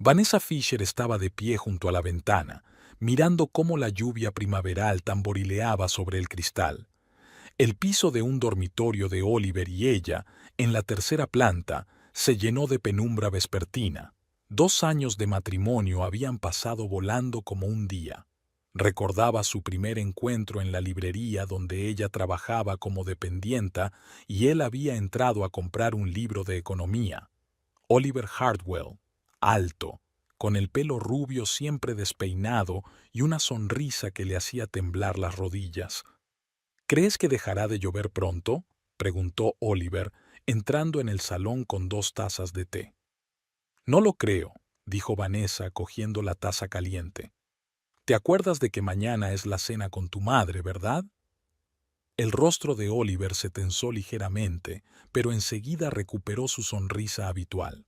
Vanessa Fisher estaba de pie junto a la ventana, mirando cómo la lluvia primaveral tamborileaba sobre el cristal. El piso de un dormitorio de Oliver y ella, en la tercera planta, se llenó de penumbra vespertina. 2 años de matrimonio habían pasado volando como un día. Recordaba su primer encuentro en la librería donde ella trabajaba como dependienta y él había entrado a comprar un libro de economía. Oliver Hartwell, alto, con el pelo rubio siempre despeinado y una sonrisa que le hacía temblar las rodillas. ¿Crees que dejará de llover pronto?, preguntó Oliver, entrando en el salón con 2 tazas de té. No lo creo, dijo Vanessa cogiendo la taza caliente. ¿Te acuerdas de que mañana es la cena con tu madre, verdad? El rostro de Oliver se tensó ligeramente, pero enseguida recuperó su sonrisa habitual.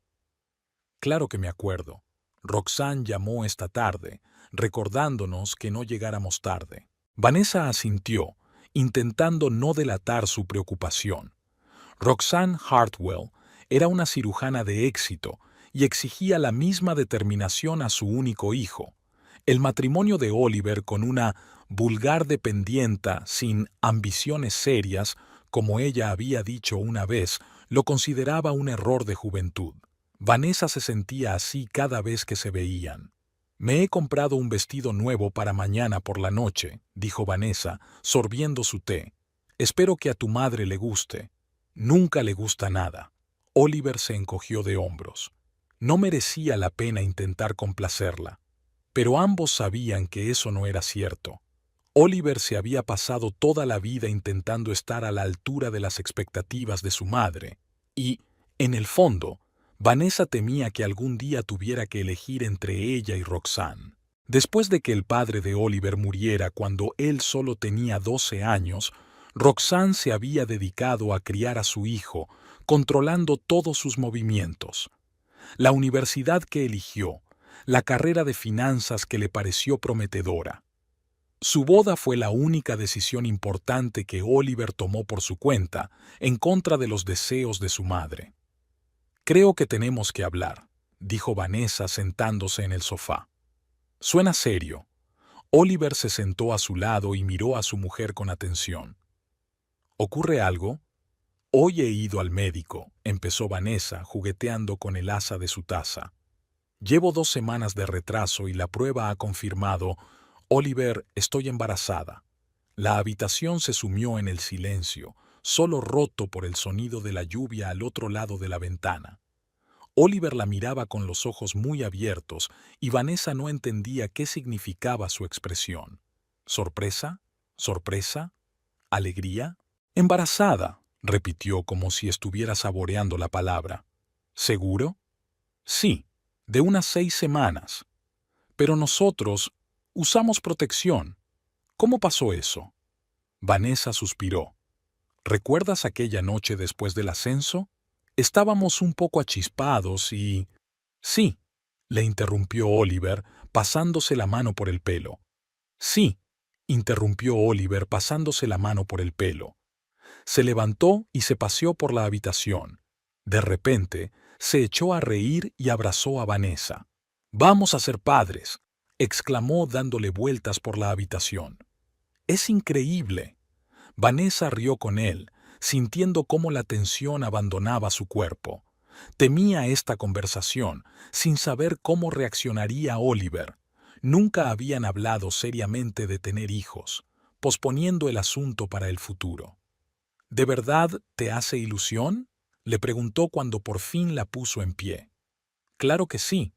Claro que me acuerdo. Roxanne llamó esta tarde, recordándonos que no llegáramos tarde. Vanessa asintió, intentando no delatar su preocupación. Roxanne Hartwell era una cirujana de éxito y exigía la misma determinación a su único hijo. El matrimonio de Oliver con una vulgar dependienta sin ambiciones serias, como ella había dicho una vez, lo consideraba un error de juventud. Vanessa se sentía así cada vez que se veían. «Me he comprado un vestido nuevo para mañana por la noche», dijo Vanessa, sorbiendo su té. «Espero que a tu madre le guste». «Nunca le gusta nada». Oliver se encogió de hombros. No merecía la pena intentar complacerla. Pero ambos sabían que eso no era cierto. Oliver se había pasado toda la vida intentando estar a la altura de las expectativas de su madre, y, en el fondo, Vanessa temía que algún día tuviera que elegir entre ella y Roxanne. Después de que el padre de Oliver muriera cuando él solo tenía 12 años, Roxanne se había dedicado a criar a su hijo, controlando todos sus movimientos. La universidad que eligió, la carrera de finanzas que le pareció prometedora. Su boda fue la única decisión importante que Oliver tomó por su cuenta, en contra de los deseos de su madre. «Creo que tenemos que hablar», dijo Vanessa sentándose en el sofá. «Suena serio». Oliver se sentó a su lado y miró a su mujer con atención. «¿Ocurre algo?» «Hoy he ido al médico», empezó Vanessa, jugueteando con el asa de su taza. «Llevo 2 semanas de retraso y la prueba ha confirmado, Oliver, estoy embarazada». La habitación se sumió en el silencio, solo roto por el sonido de la lluvia al otro lado de la ventana. Oliver la miraba con los ojos muy abiertos y Vanessa no entendía qué significaba su expresión. ¿Sorpresa? ¿Sorpresa? ¿Alegría? «Embarazada», repitió como si estuviera saboreando la palabra. «¿Seguro?» «Sí, de unas 6 semanas. Pero nosotros usamos protección. ¿Cómo pasó eso?» Vanessa suspiró. «¿Recuerdas aquella noche después del ascenso? Estábamos un poco achispados y...» «Sí», le interrumpió Oliver, pasándose la mano por el pelo. «Sí», interrumpió Oliver pasándose la mano por el pelo. Se levantó y se paseó por la habitación. De repente, se echó a reír y abrazó a Vanessa. «Vamos a ser padres», exclamó dándole vueltas por la habitación. «Es increíble». Vanessa rió con él, sintiendo cómo la tensión abandonaba su cuerpo. Temía esta conversación, sin saber cómo reaccionaría Oliver. Nunca habían hablado seriamente de tener hijos, posponiendo el asunto para el futuro. «¿De verdad te hace ilusión?», le preguntó cuando por fin la puso en pie. «Claro que sí»,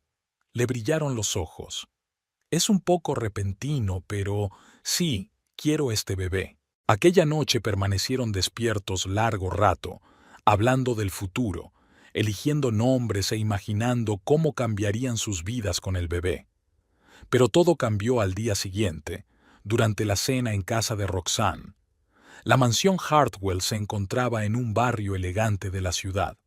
le brillaron los ojos. «Es un poco repentino, pero sí, quiero este bebé». Aquella noche permanecieron despiertos largo rato, hablando del futuro, eligiendo nombres e imaginando cómo cambiarían sus vidas con el bebé. Pero todo cambió al día siguiente, durante la cena en casa de Roxanne. La mansión Hartwell se encontraba en un barrio elegante de la ciudad,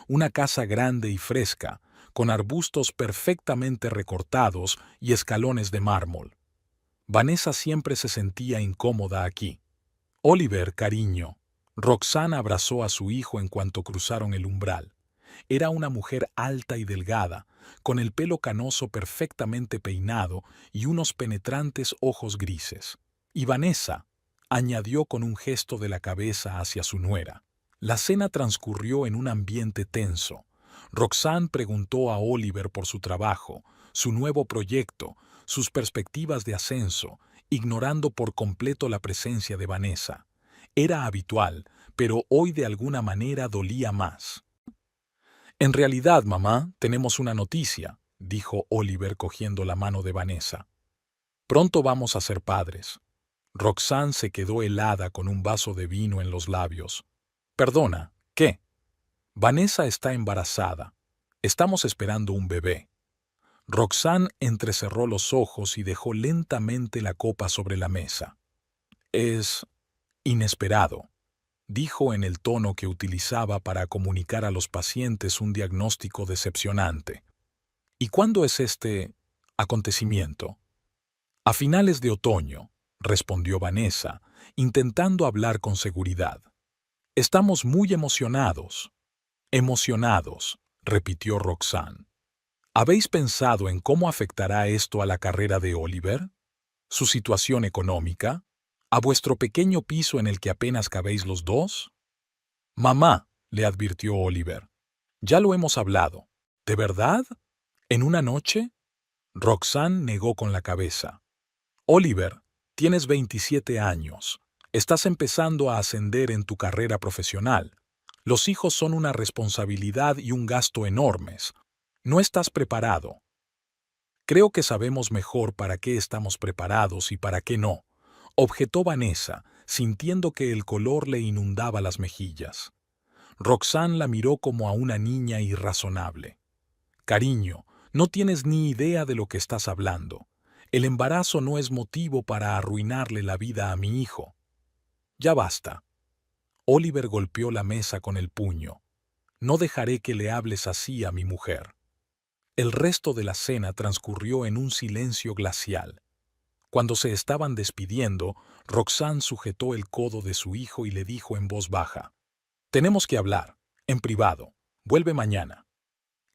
una casa grande y fresca, con arbustos perfectamente recortados y escalones de mármol. Vanessa siempre se sentía incómoda aquí. «Oliver, cariño». Roxanne abrazó a su hijo en cuanto cruzaron el umbral. Era una mujer alta y delgada, con el pelo canoso perfectamente peinado y unos penetrantes ojos grises. Y Vanessa, añadió con un gesto de la cabeza hacia su nuera. La cena transcurrió en un ambiente tenso. Roxanne preguntó a Oliver por su trabajo, su nuevo proyecto, sus perspectivas de ascenso, ignorando por completo la presencia de Vanessa. Era habitual, pero hoy de alguna manera dolía más. En realidad, mamá, tenemos una noticia, dijo Oliver cogiendo la mano de Vanessa. Pronto vamos a ser padres. Roxanne se quedó helada con un vaso de vino en los labios. Perdona, ¿qué? Vanessa está embarazada. Estamos esperando un bebé. Roxanne entrecerró los ojos y dejó lentamente la copa sobre la mesa. Es inesperado, dijo en el tono que utilizaba para comunicar a los pacientes un diagnóstico decepcionante. ¿Y cuándo es este acontecimiento? A finales de otoño, respondió Vanessa, intentando hablar con seguridad. Estamos muy emocionados. Emocionados, repitió Roxanne. ¿Habéis pensado en cómo afectará esto a la carrera de Oliver? ¿Su situación económica? ¿A vuestro pequeño piso en el que apenas cabéis los dos? Mamá, le advirtió Oliver. Ya lo hemos hablado. ¿De verdad? ¿En una noche? Roxanne negó con la cabeza. Oliver, tienes 27 años. Estás empezando a ascender en tu carrera profesional. Los hijos son una responsabilidad y un gasto enormes. No estás preparado. Creo que sabemos mejor para qué estamos preparados y para qué no, objetó Vanessa, sintiendo que el color le inundaba las mejillas. Roxanne la miró como a una niña irrazonable. Cariño, no tienes ni idea de lo que estás hablando. El embarazo no es motivo para arruinarle la vida a mi hijo. Ya basta. Oliver golpeó la mesa con el puño. No dejaré que le hables así a mi mujer. El resto de la cena transcurrió en un silencio glacial. Cuando se estaban despidiendo, Roxanne sujetó el codo de su hijo y le dijo en voz baja: «Tenemos que hablar, en privado. Vuelve mañana».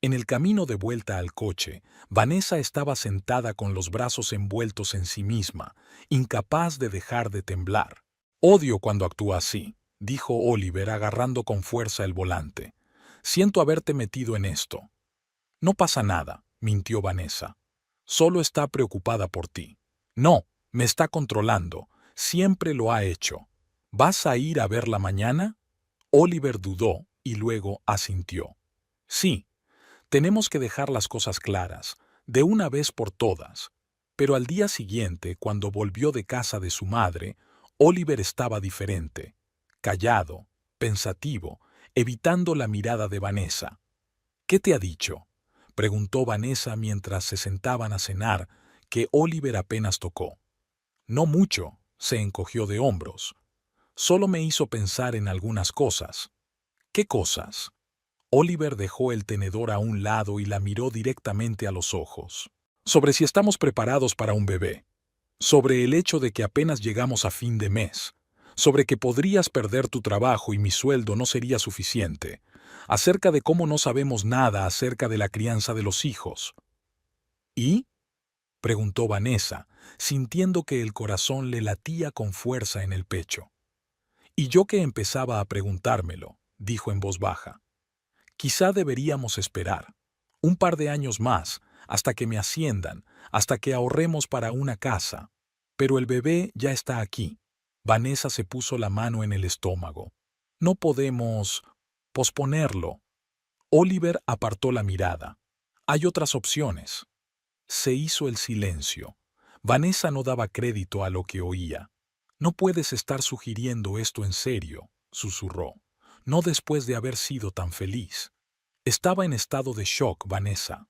En el camino de vuelta al coche, Vanessa estaba sentada con los brazos envueltos en sí misma, incapaz de dejar de temblar. «Odio cuando actúa así», dijo Oliver agarrando con fuerza el volante. «Siento haberte metido en esto». «No pasa nada», mintió Vanessa. «Solo está preocupada por ti». «No, me está controlando. Siempre lo ha hecho». «¿Vas a ir a verla mañana?» Oliver dudó y luego asintió. «Sí. Tenemos que dejar las cosas claras, de una vez por todas». Pero al día siguiente, cuando volvió de casa de su madre, Oliver estaba diferente, callado, pensativo, evitando la mirada de Vanessa. «¿Qué te ha dicho?», preguntó Vanessa mientras se sentaban a cenar, que Oliver apenas tocó. «No mucho», se encogió de hombros. «Solo me hizo pensar en algunas cosas». «¿Qué cosas?». Oliver dejó el tenedor a un lado y la miró directamente a los ojos. «Sobre si estamos preparados para un bebé. Sobre el hecho de que apenas llegamos a fin de mes. Sobre que podrías perder tu trabajo y mi sueldo no sería suficiente. Acerca de cómo no sabemos nada acerca de la crianza de los hijos». «¿Y?», preguntó Vanessa, sintiendo que el corazón le latía con fuerza en el pecho. «Y yo que empezaba a preguntármelo», dijo en voz baja. «Quizá deberíamos esperar un par de años más, hasta que me asciendan, hasta que ahorremos para una casa. Pero el bebé ya está aquí». Vanessa se puso la mano en el estómago. «No podemos posponerlo». Oliver apartó la mirada. «Hay otras opciones». Se hizo el silencio. Vanessa no daba crédito a lo que oía. «No puedes estar sugiriendo esto en serio», susurró. «No después de haber sido tan feliz». Estaba en estado de shock, Vanessa.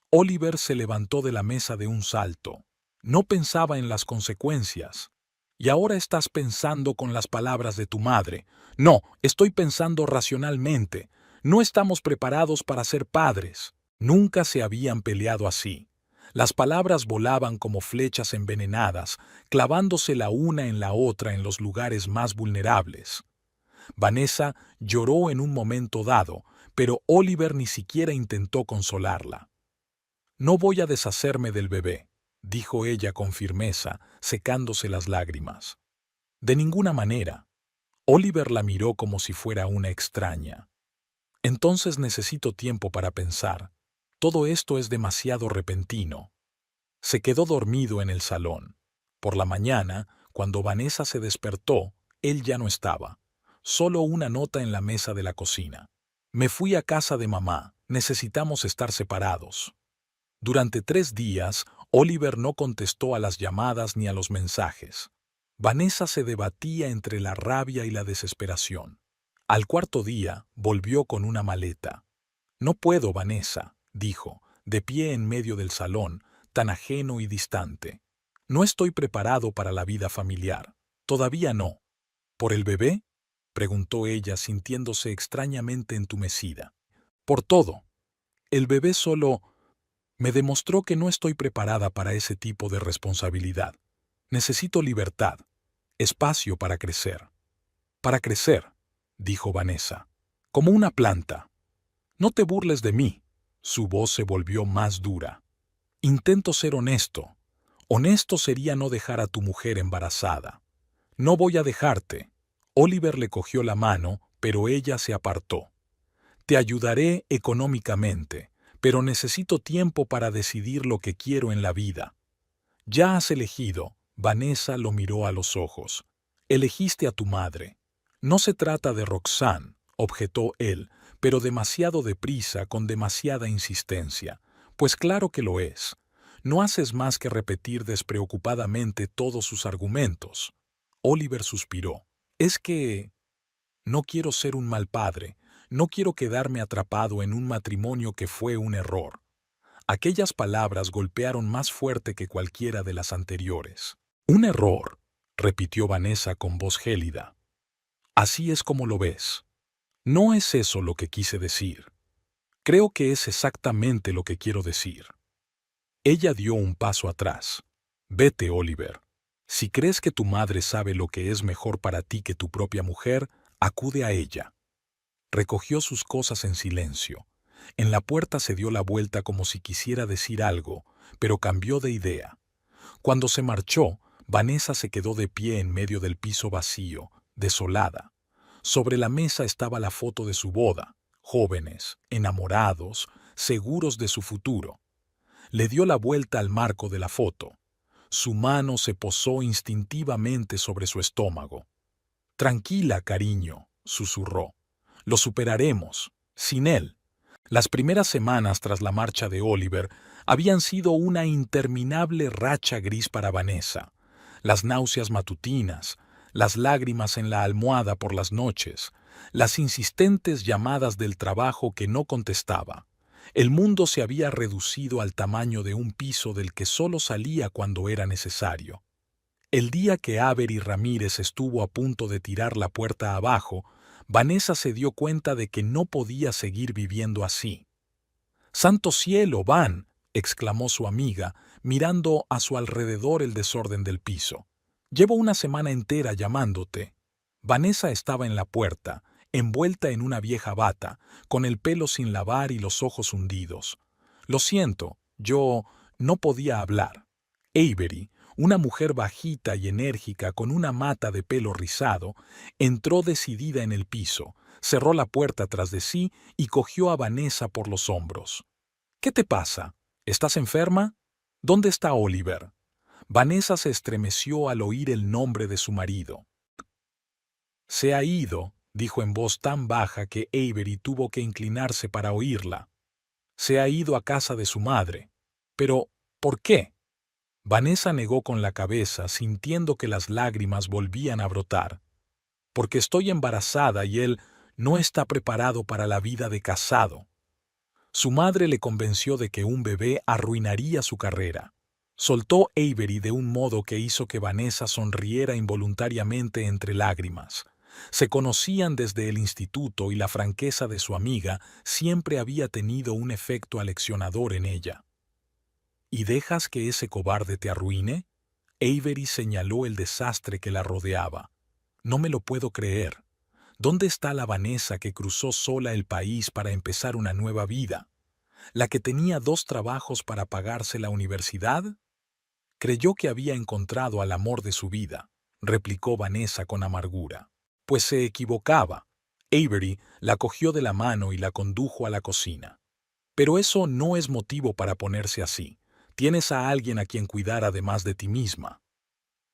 Oliver se levantó de la mesa de un salto. No pensaba en las consecuencias. «Y ahora estás pensando con las palabras de tu madre». «No, estoy pensando racionalmente. No estamos preparados para ser padres». Nunca se habían peleado así. Las palabras volaban como flechas envenenadas, clavándose la una en la otra en los lugares más vulnerables. Vanessa lloró en un momento dado, pero Oliver ni siquiera intentó consolarla. «No voy a deshacerme del bebé», dijo ella con firmeza, secándose las lágrimas. «De ninguna manera». Oliver la miró como si fuera una extraña. «Entonces necesito tiempo para pensar. Todo esto es demasiado repentino». Se quedó dormido en el salón. Por la mañana, cuando Vanessa se despertó, él ya no estaba. Solo una nota en la mesa de la cocina. «Me fui a casa de mamá. Necesitamos estar separados». Durante 3 días, Oliver no contestó a las llamadas ni a los mensajes. Vanessa se debatía entre la rabia y la desesperación. Al 4.º día, volvió con una maleta. «No puedo, Vanessa», dijo, de pie en medio del salón, tan ajeno y distante. «No estoy preparado para la vida familiar. Todavía no». «¿Por el bebé?», preguntó ella, sintiéndose extrañamente entumecida. «Por todo. El bebé solo me demostró que no estoy preparada para ese tipo de responsabilidad. Necesito libertad, espacio para crecer». «Para crecer», dijo Vanessa, «como una planta». «No te burles de mí». Su voz se volvió más dura. «Intento ser honesto. Honesto sería no dejar a tu mujer embarazada». «No voy a dejarte». Oliver le cogió la mano, pero ella se apartó. «Te ayudaré económicamente, pero necesito tiempo para decidir lo que quiero en la vida». «Ya has elegido». Vanessa lo miró a los ojos. «Elegiste a tu madre». «No se trata de Roxanne», objetó él, pero demasiado deprisa, con demasiada insistencia. «Pues claro que lo es». No haces más que repetir despreocupadamente todos sus argumentos. Oliver suspiró. «Es que no quiero ser un mal padre. No quiero quedarme atrapado en un matrimonio que fue un error». Aquellas palabras golpearon más fuerte que cualquiera de las anteriores. «Un error», repitió Vanessa con voz gélida. «Así es como lo ves». «No es eso lo que quise decir». «Creo que es exactamente lo que quiero decir». Ella dio un paso atrás. «Vete, Oliver. Si crees que tu madre sabe lo que es mejor para ti que tu propia mujer, acude a ella». Recogió sus cosas en silencio. En la puerta se dio la vuelta como si quisiera decir algo, pero cambió de idea. Cuando se marchó, Vanessa se quedó de pie en medio del piso vacío, desolada. Sobre la mesa estaba la foto de su boda, jóvenes, enamorados, seguros de su futuro. Le dio la vuelta al marco de la foto. Su mano se posó instintivamente sobre su estómago. «Tranquila, cariño», susurró. «Lo superaremos, sin él». Las primeras semanas tras la marcha de Oliver habían sido una interminable racha gris para Vanessa. Las náuseas matutinas, las lágrimas en la almohada por las noches, las insistentes llamadas del trabajo que no contestaba. El mundo se había reducido al tamaño de un piso del que solo salía cuando era necesario. El día que Avery Ramírez estuvo a punto de tirar la puerta abajo, Vanessa se dio cuenta de que no podía seguir viviendo así. «¡Santo cielo, Van!», exclamó su amiga, mirando a su alrededor el desorden del piso. «Llevo una semana entera llamándote». Vanessa estaba en la puerta, envuelta en una vieja bata, con el pelo sin lavar y los ojos hundidos. «Lo siento, yo no podía hablar». Avery, una mujer bajita y enérgica con una mata de pelo rizado, entró decidida en el piso, cerró la puerta tras de sí y cogió a Vanessa por los hombros. «¿Qué te pasa? ¿Estás enferma? ¿Dónde está Oliver?». Vanessa se estremeció al oír el nombre de su marido. «Se ha ido», dijo en voz tan baja que Avery tuvo que inclinarse para oírla. «Se ha ido a casa de su madre». «¿Pero por qué?». Vanessa negó con la cabeza, sintiendo que las lágrimas volvían a brotar. «Porque estoy embarazada y él no está preparado para la vida de casado». Su madre le convenció de que un bebé arruinaría su carrera. Soltó Avery de un modo que hizo que Vanessa sonriera involuntariamente entre lágrimas. Se conocían desde el instituto y la franqueza de su amiga siempre había tenido un efecto aleccionador en ella. «¿Y dejas que ese cobarde te arruine?». Avery señaló el desastre que la rodeaba. «No me lo puedo creer. ¿Dónde está la Vanessa que cruzó sola el país para empezar una nueva vida? ¿La que tenía 2 trabajos para pagarse la universidad? Creyó que había encontrado al amor de su vida, replicó Vanessa con amargura. Pues se equivocaba. Avery la cogió de la mano y la condujo a la cocina. Pero eso no es motivo para ponerse así. Tienes a alguien a quien cuidar además de ti misma.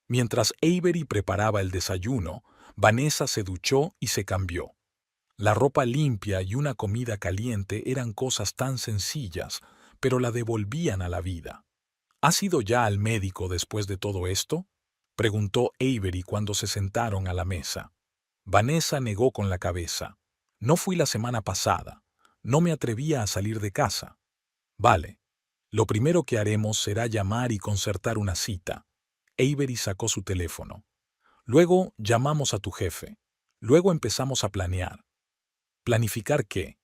Mientras Avery preparaba el desayuno, Vanessa se duchó y se cambió. La ropa limpia y una comida caliente eran cosas tan sencillas, pero la devolvían a la vida. ¿Has ido ya al médico después de todo esto?, preguntó Avery cuando se sentaron a la mesa. Vanessa negó con la cabeza. No fui la semana pasada. No me atrevía a salir de casa. Vale. Lo primero que haremos será llamar y concertar una cita. Avery sacó su teléfono. Luego llamamos a tu jefe. Luego empezamos a planear. ¿Planificar qué?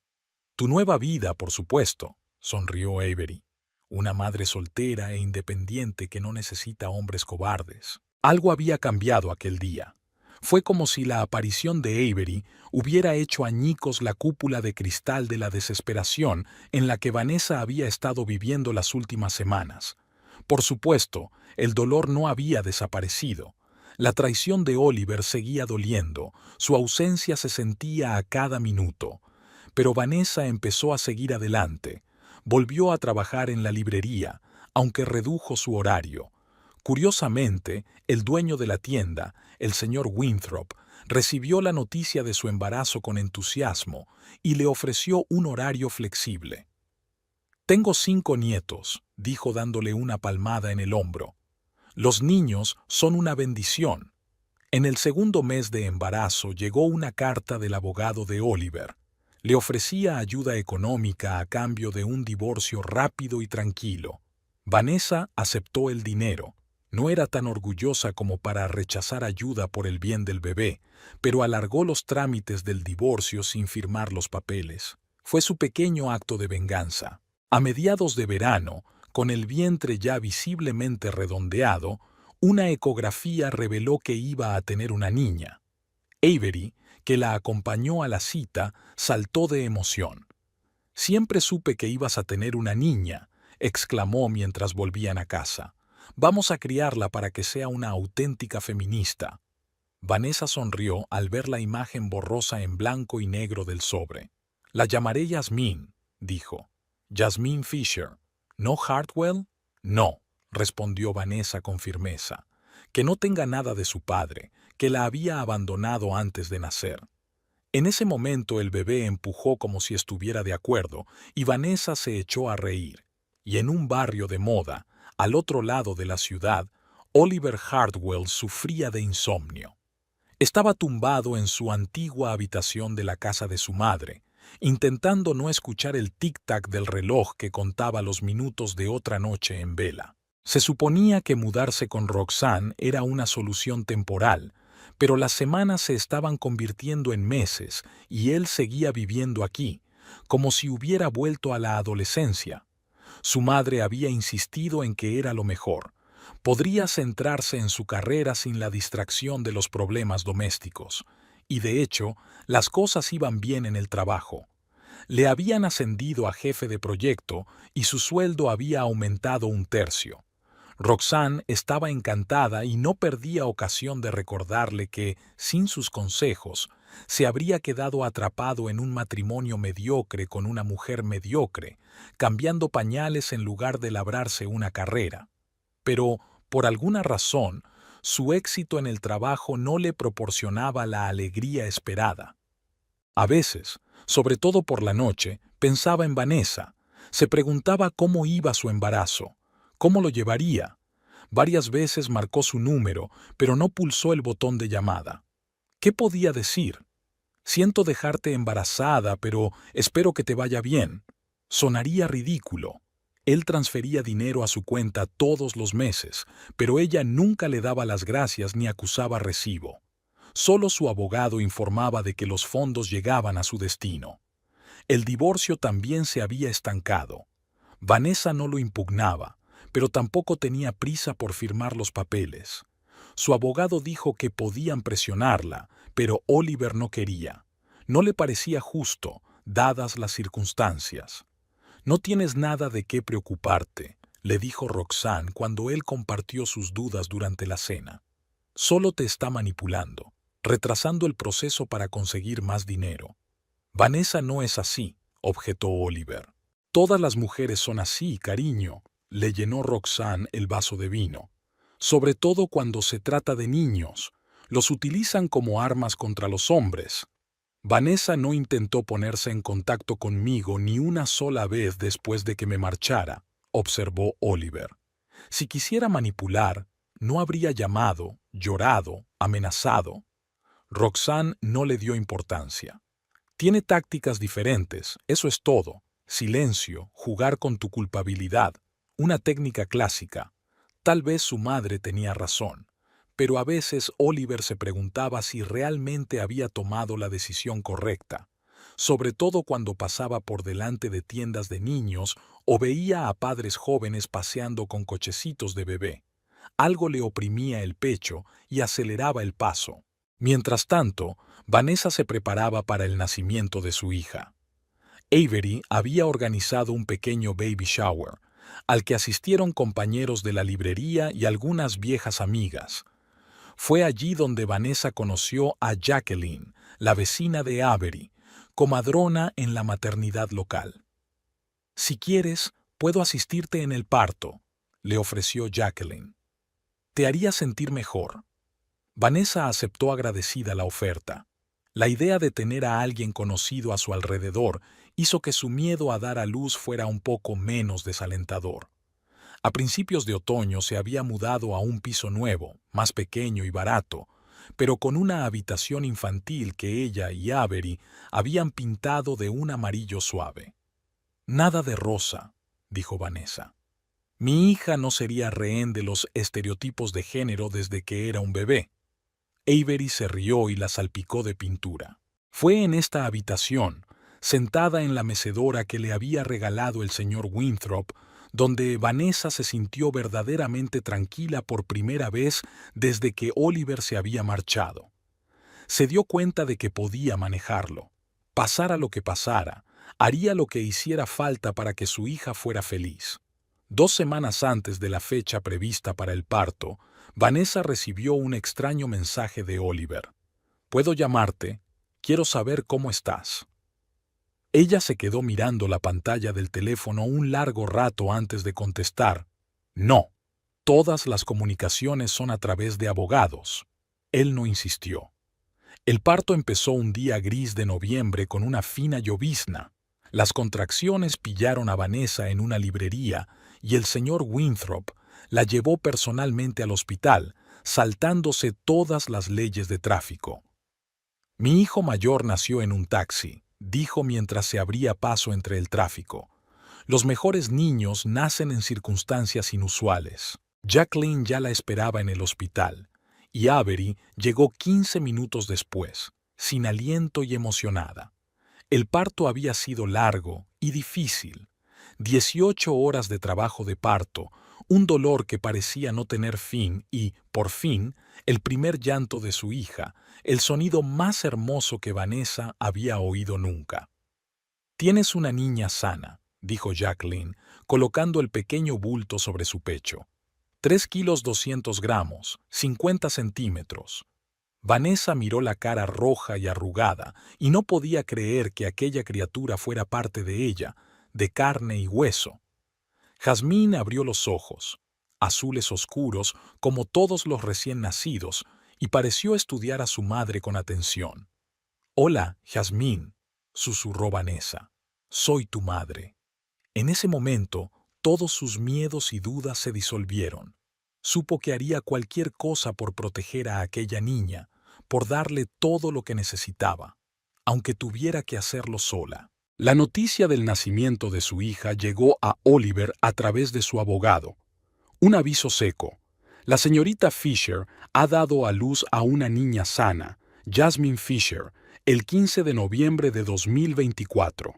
Tu nueva vida, por supuesto, sonrió Avery. Una madre soltera e independiente que no necesita hombres cobardes. Algo había cambiado aquel día. Fue como si la aparición de Avery hubiera hecho añicos la cúpula de cristal de la desesperación en la que Vanessa había estado viviendo las últimas semanas. Por supuesto, el dolor no había desaparecido. La traición de Oliver seguía doliendo, su ausencia se sentía a cada minuto. Pero Vanessa empezó a seguir adelante. Volvió a trabajar en la librería, aunque redujo su horario. Curiosamente, el dueño de la tienda, el señor Winthrop, recibió la noticia de su embarazo con entusiasmo y le ofreció un horario flexible. «Tengo 5 nietos», dijo dándole una palmada en el hombro. «Los niños son una bendición». En el segundo mes de embarazo llegó una carta del abogado de Oliver. Le ofrecía ayuda económica a cambio de un divorcio rápido y tranquilo. Vanessa aceptó el dinero. No era tan orgullosa como para rechazar ayuda por el bien del bebé, pero alargó los trámites del divorcio sin firmar los papeles. Fue su pequeño acto de venganza. A mediados de verano, con el vientre ya visiblemente redondeado, una ecografía reveló que iba a tener una niña. Avery, que la acompañó a la cita, saltó de emoción. «Siempre supe que ibas a tener una niña», exclamó mientras volvían a casa. «Vamos a criarla para que sea una auténtica feminista». Vanessa sonrió al ver la imagen borrosa en blanco y negro del sobre. «La llamaré Yasmín», dijo. «Yasmín Fisher. ¿No Hartwell?» «No», respondió Vanessa con firmeza. «Que no tenga nada de su padre, que la había abandonado antes de nacer». En ese momento el bebé empujó como si estuviera de acuerdo y Vanessa se echó a reír. Y en un barrio de moda, al otro lado de la ciudad, Oliver Hartwell sufría de insomnio. Estaba tumbado en su antigua habitación de la casa de su madre, intentando no escuchar el tic-tac del reloj que contaba los minutos de otra noche en vela. Se suponía que mudarse con Roxanne era una solución temporal, pero las semanas se estaban convirtiendo en meses y él seguía viviendo aquí, como si hubiera vuelto a la adolescencia. Su madre había insistido en que era lo mejor. Podría centrarse en su carrera sin la distracción de los problemas domésticos. Y de hecho, las cosas iban bien en el trabajo. Le habían ascendido a jefe de proyecto y su sueldo había aumentado 1/3. Roxanne estaba encantada y no perdía ocasión de recordarle que, sin sus consejos, se habría quedado atrapado en un matrimonio mediocre con una mujer mediocre, cambiando pañales en lugar de labrarse una carrera. Pero, por alguna razón, su éxito en el trabajo no le proporcionaba la alegría esperada. A veces, sobre todo por la noche, pensaba en Vanessa. Se preguntaba cómo iba su embarazo. ¿Cómo lo llevaría? Varias veces marcó su número, pero no pulsó el botón de llamada. ¿Qué podía decir? «Siento dejarte embarazada, pero espero que te vaya bien». Sonaría ridículo. Él transfería dinero a su cuenta todos los meses, pero ella nunca le daba las gracias ni acusaba recibo. Solo su abogado informaba de que los fondos llegaban a su destino. El divorcio también se había estancado. Vanessa no lo impugnaba, pero tampoco tenía prisa por firmar los papeles. Su abogado dijo que podían presionarla, pero Oliver no quería. No le parecía justo, dadas las circunstancias. «No tienes nada de qué preocuparte», le dijo Roxanne cuando él compartió sus dudas durante la cena. «Solo te está manipulando, retrasando el proceso para conseguir más dinero». «Vanessa no es así», objetó Oliver. «Todas las mujeres son así, cariño», le llenó Roxanne el vaso de vino. «Sobre todo cuando se trata de niños. Los utilizan como armas contra los hombres». Vanessa no intentó ponerse en contacto conmigo ni una sola vez después de que me marchara, observó Oliver. Si quisiera manipular, no habría llamado, llorado, amenazado. Roxanne no le dio importancia. Tiene tácticas diferentes, eso es todo. Silencio, jugar con tu culpabilidad, una técnica clásica. Tal vez su madre tenía razón, pero a veces Oliver se preguntaba si realmente había tomado la decisión correcta, sobre todo cuando pasaba por delante de tiendas de niños o veía a padres jóvenes paseando con cochecitos de bebé. Algo le oprimía el pecho y aceleraba el paso. Mientras tanto, Vanessa se preparaba para el nacimiento de su hija. Avery había organizado un pequeño baby shower, al que asistieron compañeros de la librería y algunas viejas amigas. Fue allí donde Vanessa conoció a Jacqueline, la vecina de Avery, comadrona en la maternidad local. «Si quieres, puedo asistirte en el parto», le ofreció Jacqueline. «Te haría sentir mejor». Vanessa aceptó agradecida la oferta. La idea de tener a alguien conocido a su alrededor hizo que su miedo a dar a luz fuera un poco menos desalentador. A principios de otoño se había mudado a un piso nuevo, más pequeño y barato, pero con una habitación infantil que ella y Avery habían pintado de un amarillo suave. «Nada de rosa», dijo Vanessa. «Mi hija no sería rehén de los estereotipos de género desde que era un bebé». Avery se rió y la salpicó de pintura. Fue en esta habitación, sentada en la mecedora que le había regalado el señor Winthrop, donde Vanessa se sintió verdaderamente tranquila por primera vez desde que Oliver se había marchado. Se dio cuenta de que podía manejarlo. Pasara lo que pasara, haría lo que hiciera falta para que su hija fuera feliz. 2 semanas antes de la fecha prevista para el parto, Vanessa recibió un extraño mensaje de Oliver. «¿Puedo llamarte? Quiero saber cómo estás». Ella se quedó mirando la pantalla del teléfono un largo rato antes de contestar. «No, todas las comunicaciones son a través de abogados». Él no insistió. El parto empezó un día gris de noviembre con una fina llovizna. Las contracciones pillaron a Vanessa en una librería y el señor Winthrop la llevó personalmente al hospital, saltándose todas las leyes de tráfico. «Mi hijo mayor nació en un taxi», dijo mientras se abría paso entre el tráfico. «Los mejores niños nacen en circunstancias inusuales». Jacqueline ya la esperaba en el hospital, y Avery llegó 15 minutos después, sin aliento y emocionada. El parto había sido largo y difícil. 18 horas de trabajo de parto, un dolor que parecía no tener fin y, por fin, el primer llanto de su hija, el sonido más hermoso que Vanessa había oído nunca. «Tienes una niña sana», dijo Jacqueline, colocando el pequeño bulto sobre su pecho. 3 kilos 200 gramos, 50 centímetros. Vanessa miró la cara roja y arrugada y no podía creer que aquella criatura fuera parte de ella, de carne y hueso. Jazmín abrió los ojos, azules oscuros como todos los recién nacidos, y pareció estudiar a su madre con atención. «Hola, Jazmín», susurró Vanessa. «Soy tu madre». En ese momento, todos sus miedos y dudas se disolvieron. Supo que haría cualquier cosa por proteger a aquella niña, por darle todo lo que necesitaba, aunque tuviera que hacerlo sola. La noticia del nacimiento de su hija llegó a Oliver a través de su abogado. Un aviso seco. La señorita Fisher ha dado a luz a una niña sana, Jasmine Fisher, el 15 de noviembre de 2024.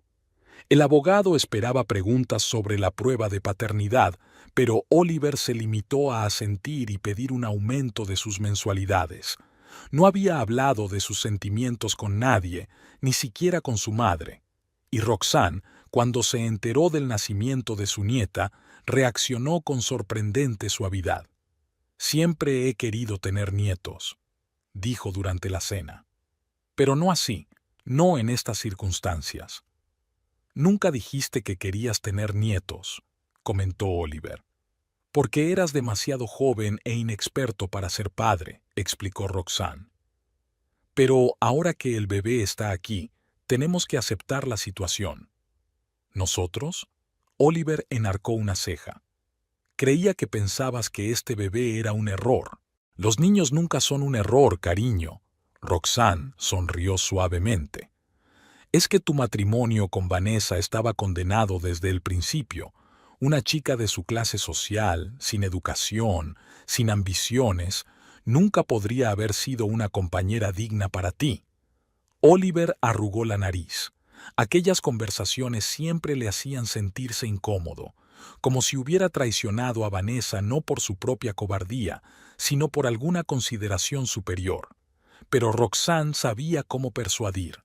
El abogado esperaba preguntas sobre la prueba de paternidad, pero Oliver se limitó a asentir y pedir un aumento de sus mensualidades. No había hablado de sus sentimientos con nadie, ni siquiera con su madre. Y Roxanne, cuando se enteró del nacimiento de su nieta, reaccionó con sorprendente suavidad. «Siempre he querido tener nietos», dijo durante la cena. «Pero no así, no en estas circunstancias». «Nunca dijiste que querías tener nietos», comentó Oliver. «Porque eras demasiado joven e inexperto para ser padre», explicó Roxanne. «Pero ahora que el bebé está aquí, tenemos que aceptar la situación». «¿Nosotros?». Oliver enarcó una ceja. «Creía que pensabas que este bebé era un error». «Los niños nunca son un error, cariño». Roxanne sonrió suavemente. «Es que tu matrimonio con Vanessa estaba condenado desde el principio. Una chica de su clase social, sin educación, sin ambiciones, nunca podría haber sido una compañera digna para ti». Oliver arrugó la nariz. Aquellas conversaciones siempre le hacían sentirse incómodo, como si hubiera traicionado a Vanessa no por su propia cobardía, sino por alguna consideración superior. Pero Roxanne sabía cómo persuadir.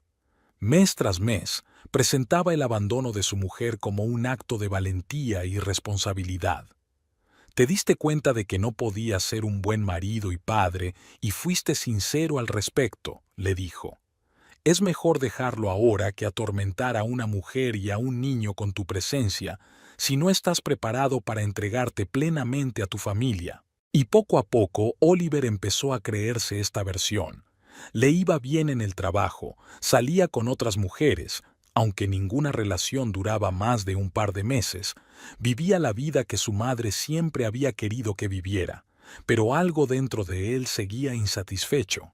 Mes tras mes, presentaba el abandono de su mujer como un acto de valentía y responsabilidad. «Te diste cuenta de que no podías ser un buen marido y padre y fuiste sincero al respecto», le dijo. «Es mejor dejarlo ahora que atormentar a una mujer y a un niño con tu presencia si no estás preparado para entregarte plenamente a tu familia». Y poco a poco Oliver empezó a creerse esta versión. Le iba bien en el trabajo, salía con otras mujeres, aunque ninguna relación duraba más de un par de meses, vivía la vida que su madre siempre había querido que viviera, pero algo dentro de él seguía insatisfecho.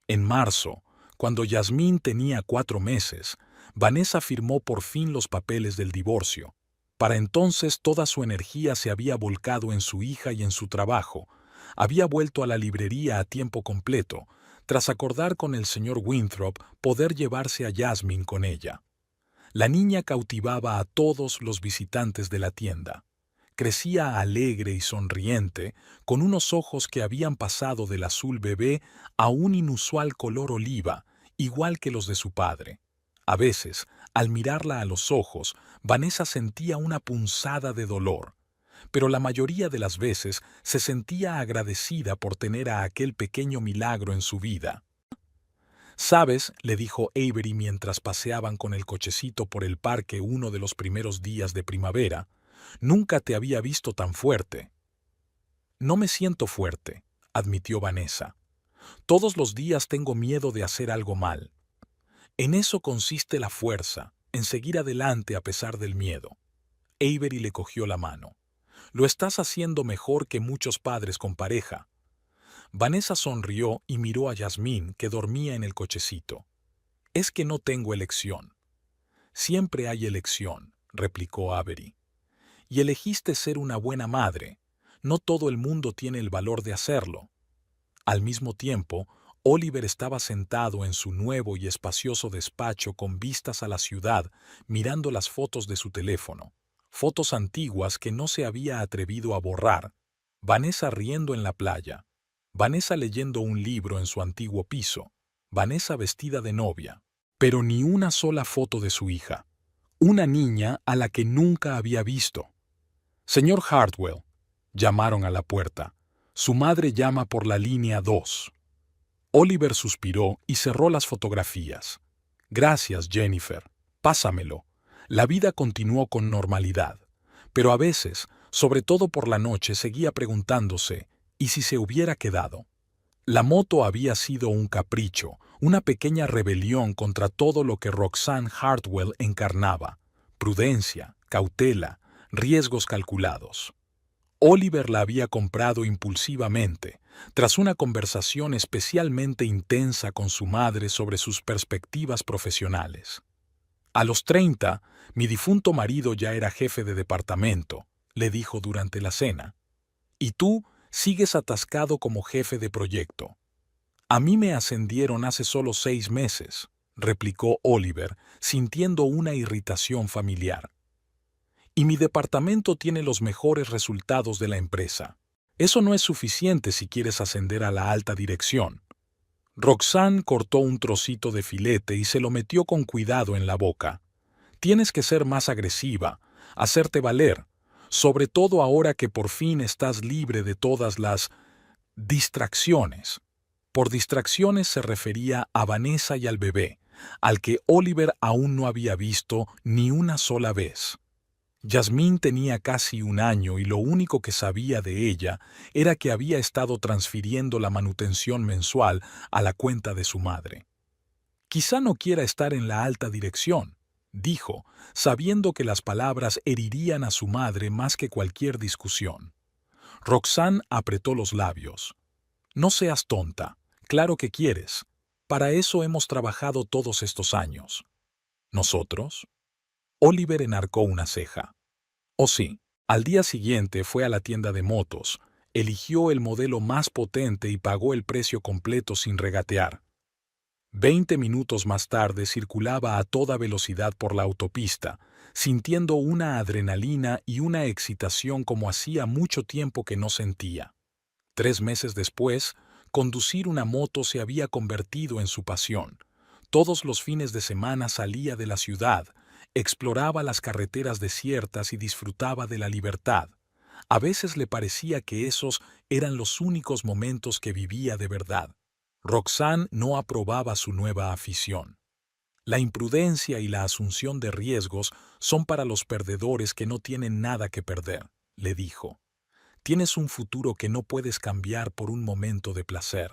En marzo, cuando Yasmín tenía 4 meses, Vanessa firmó por fin los papeles del divorcio. Para entonces toda su energía se había volcado en su hija y en su trabajo. Había vuelto a la librería a tiempo completo, tras acordar con el señor Winthrop poder llevarse a Jasmine con ella. La niña cautivaba a todos los visitantes de la tienda. Crecía alegre y sonriente, con unos ojos que habían pasado del azul bebé a un inusual color oliva, igual que los de su padre. A veces, al mirarla a los ojos, Vanessa sentía una punzada de dolor, pero la mayoría de las veces se sentía agradecida por tener a aquel pequeño milagro en su vida. «¿Sabes?», le dijo Avery mientras paseaban con el cochecito por el parque uno de los primeros días de primavera, «nunca te había visto tan fuerte». «No me siento fuerte», admitió Vanessa. «Todos los días tengo miedo de hacer algo mal. En eso consiste la fuerza, en seguir adelante a pesar del miedo». Avery le cogió la mano. «Lo estás haciendo mejor que muchos padres con pareja». Vanessa sonrió y miró a Yasmín, que dormía en el cochecito. «Es que no tengo elección». «Siempre hay elección», replicó Avery. «Y elegiste ser una buena madre. No todo el mundo tiene el valor de hacerlo». Al mismo tiempo, Oliver estaba sentado en su nuevo y espacioso despacho con vistas a la ciudad, mirando las fotos de su teléfono. Fotos antiguas que no se había atrevido a borrar. Vanessa riendo en la playa. Vanessa leyendo un libro en su antiguo piso. Vanessa vestida de novia. Pero ni una sola foto de su hija. Una niña a la que nunca había visto. «Señor Hartwell», llamaron a la puerta. «Su madre llama por la línea 2». Oliver suspiró y cerró las fotografías. «Gracias, Jennifer. Pásamelo». La vida continuó con normalidad, pero a veces, sobre todo por la noche, seguía preguntándose, ¿y si se hubiera quedado? La moto había sido un capricho, una pequeña rebelión contra todo lo que Roxanne Hartwell encarnaba: prudencia, cautela, riesgos calculados. Oliver la había comprado impulsivamente, tras una conversación especialmente intensa con su madre sobre sus perspectivas profesionales. «A los 30, mi difunto marido ya era jefe de departamento», le dijo durante la cena. «Y tú sigues atascado como jefe de proyecto». «A mí me ascendieron hace solo 6 meses», replicó Oliver, sintiendo una irritación familiar. y mi departamento tiene los mejores resultados de la empresa. Eso no es suficiente si quieres ascender a la alta dirección. Roxanne cortó un trocito de filete y se lo metió con cuidado en la boca. Tienes que ser más agresiva, hacerte valer, sobre todo ahora que por fin estás libre de todas las distracciones. Por distracciones se refería a Vanessa y al bebé, al que Oliver aún no había visto ni una sola vez. Yasmín tenía casi un año y lo único que sabía de ella era que había estado transfiriendo la manutención mensual a la cuenta de su madre. Quizá no quiera estar en la alta dirección, dijo, sabiendo que las palabras herirían a su madre más que cualquier discusión. Roxanne apretó los labios. No seas tonta, claro que quieres. Para eso hemos trabajado todos estos años. ¿Nosotros? Oliver enarcó una ceja. Oh sí, al día siguiente fue a la tienda de motos, eligió el modelo más potente y pagó el precio completo sin regatear. 20 minutos más tarde circulaba a toda velocidad por la autopista, sintiendo una adrenalina y una excitación como hacía mucho tiempo que no sentía. 3 meses después, conducir una moto se había convertido en su pasión. Todos los fines de semana salía de la ciudad, exploraba las carreteras desiertas y disfrutaba de la libertad. A veces le parecía que esos eran los únicos momentos que vivía de verdad. Roxanne no aprobaba su nueva afición. La imprudencia y la asunción de riesgos son para los perdedores que no tienen nada que perder, le dijo. Tienes un futuro que no puedes cambiar por un momento de placer.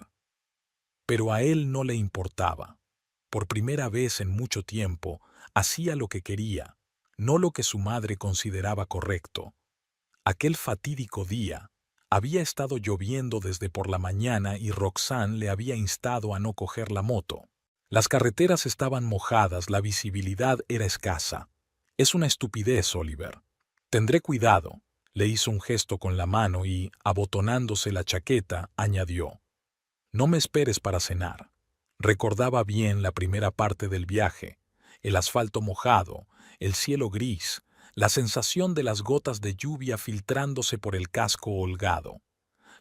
Pero a él no le importaba. Por primera vez en mucho tiempo, hacía lo que quería, no lo que su madre consideraba correcto. Aquel fatídico día, había estado lloviendo desde por la mañana y Roxanne le había instado a no coger la moto. Las carreteras estaban mojadas, la visibilidad era escasa. Es una estupidez, Oliver. Tendré cuidado. Le hizo un gesto con la mano y, abotonándose la chaqueta, añadió. No me esperes para cenar. Recordaba bien la primera parte del viaje, el asfalto mojado, el cielo gris, la sensación de las gotas de lluvia filtrándose por el casco holgado.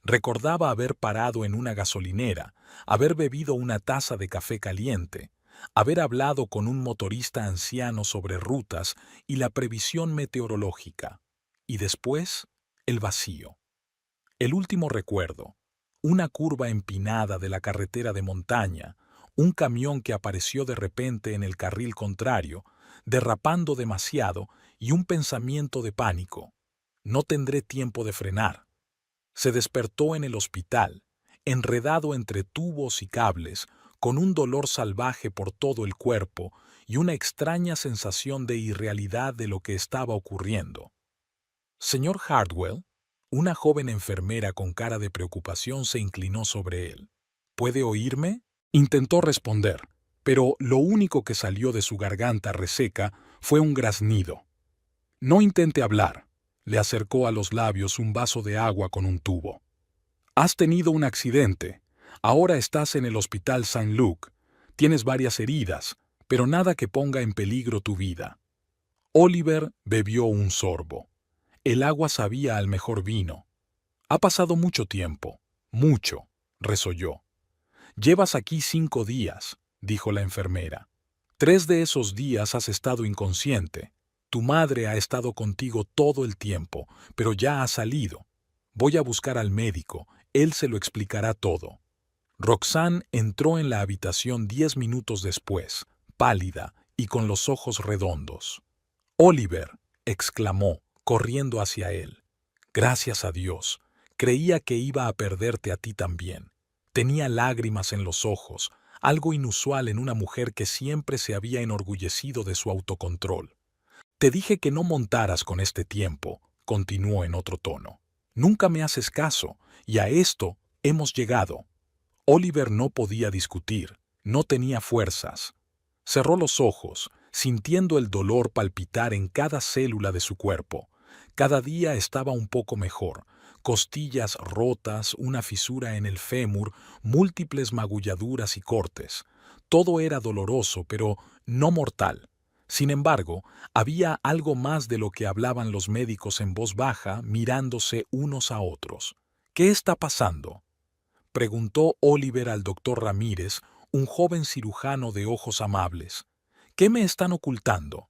Recordaba haber parado en una gasolinera, haber bebido una taza de café caliente, haber hablado con un motorista anciano sobre rutas y la previsión meteorológica. Y después, el vacío. El último recuerdo, una curva empinada de la carretera de montaña, un camión que apareció de repente en el carril contrario, derrapando demasiado y un pensamiento de pánico. No tendré tiempo de frenar. Se despertó en el hospital, enredado entre tubos y cables, con un dolor salvaje por todo el cuerpo y una extraña sensación de irrealidad de lo que estaba ocurriendo. Señor Hardwell, una joven enfermera con cara de preocupación se inclinó sobre él. ¿Puede oírme? Intentó responder, pero lo único que salió de su garganta reseca fue un graznido. No intente hablar. Le acercó a los labios un vaso de agua con un tubo. Has tenido un accidente. Ahora estás en el Hospital St. Luke. Tienes varias heridas, pero nada que ponga en peligro tu vida. Oliver bebió un sorbo. El agua sabía al mejor vino. Ha pasado mucho tiempo. Mucho, resolló. Llevas aquí 5 días, dijo la enfermera. 3 de esos días has estado inconsciente. Tu madre ha estado contigo todo el tiempo, pero ya ha salido. Voy a buscar al médico, él se lo explicará todo. Roxanne entró en la habitación 10 minutos después, pálida y con los ojos redondos. Oliver, exclamó, corriendo hacia él. Gracias a Dios, creía que iba a perderte a ti también. Tenía lágrimas en los ojos, algo inusual en una mujer que siempre se había enorgullecido de su autocontrol. Te dije que no montaras con este tiempo, continuó en otro tono. Nunca me haces caso, y a esto hemos llegado. Oliver no podía discutir, no tenía fuerzas. Cerró los ojos, sintiendo el dolor palpitar en cada célula de su cuerpo. Cada día estaba un poco mejor. Costillas rotas, una fisura en el fémur, múltiples magulladuras y cortes. Todo era doloroso, pero no mortal. Sin embargo, había algo más de lo que hablaban los médicos en voz baja, mirándose unos a otros. ¿Qué está pasando?, preguntó Oliver al doctor Ramírez, un joven cirujano de ojos amables. ¿Qué me están ocultando?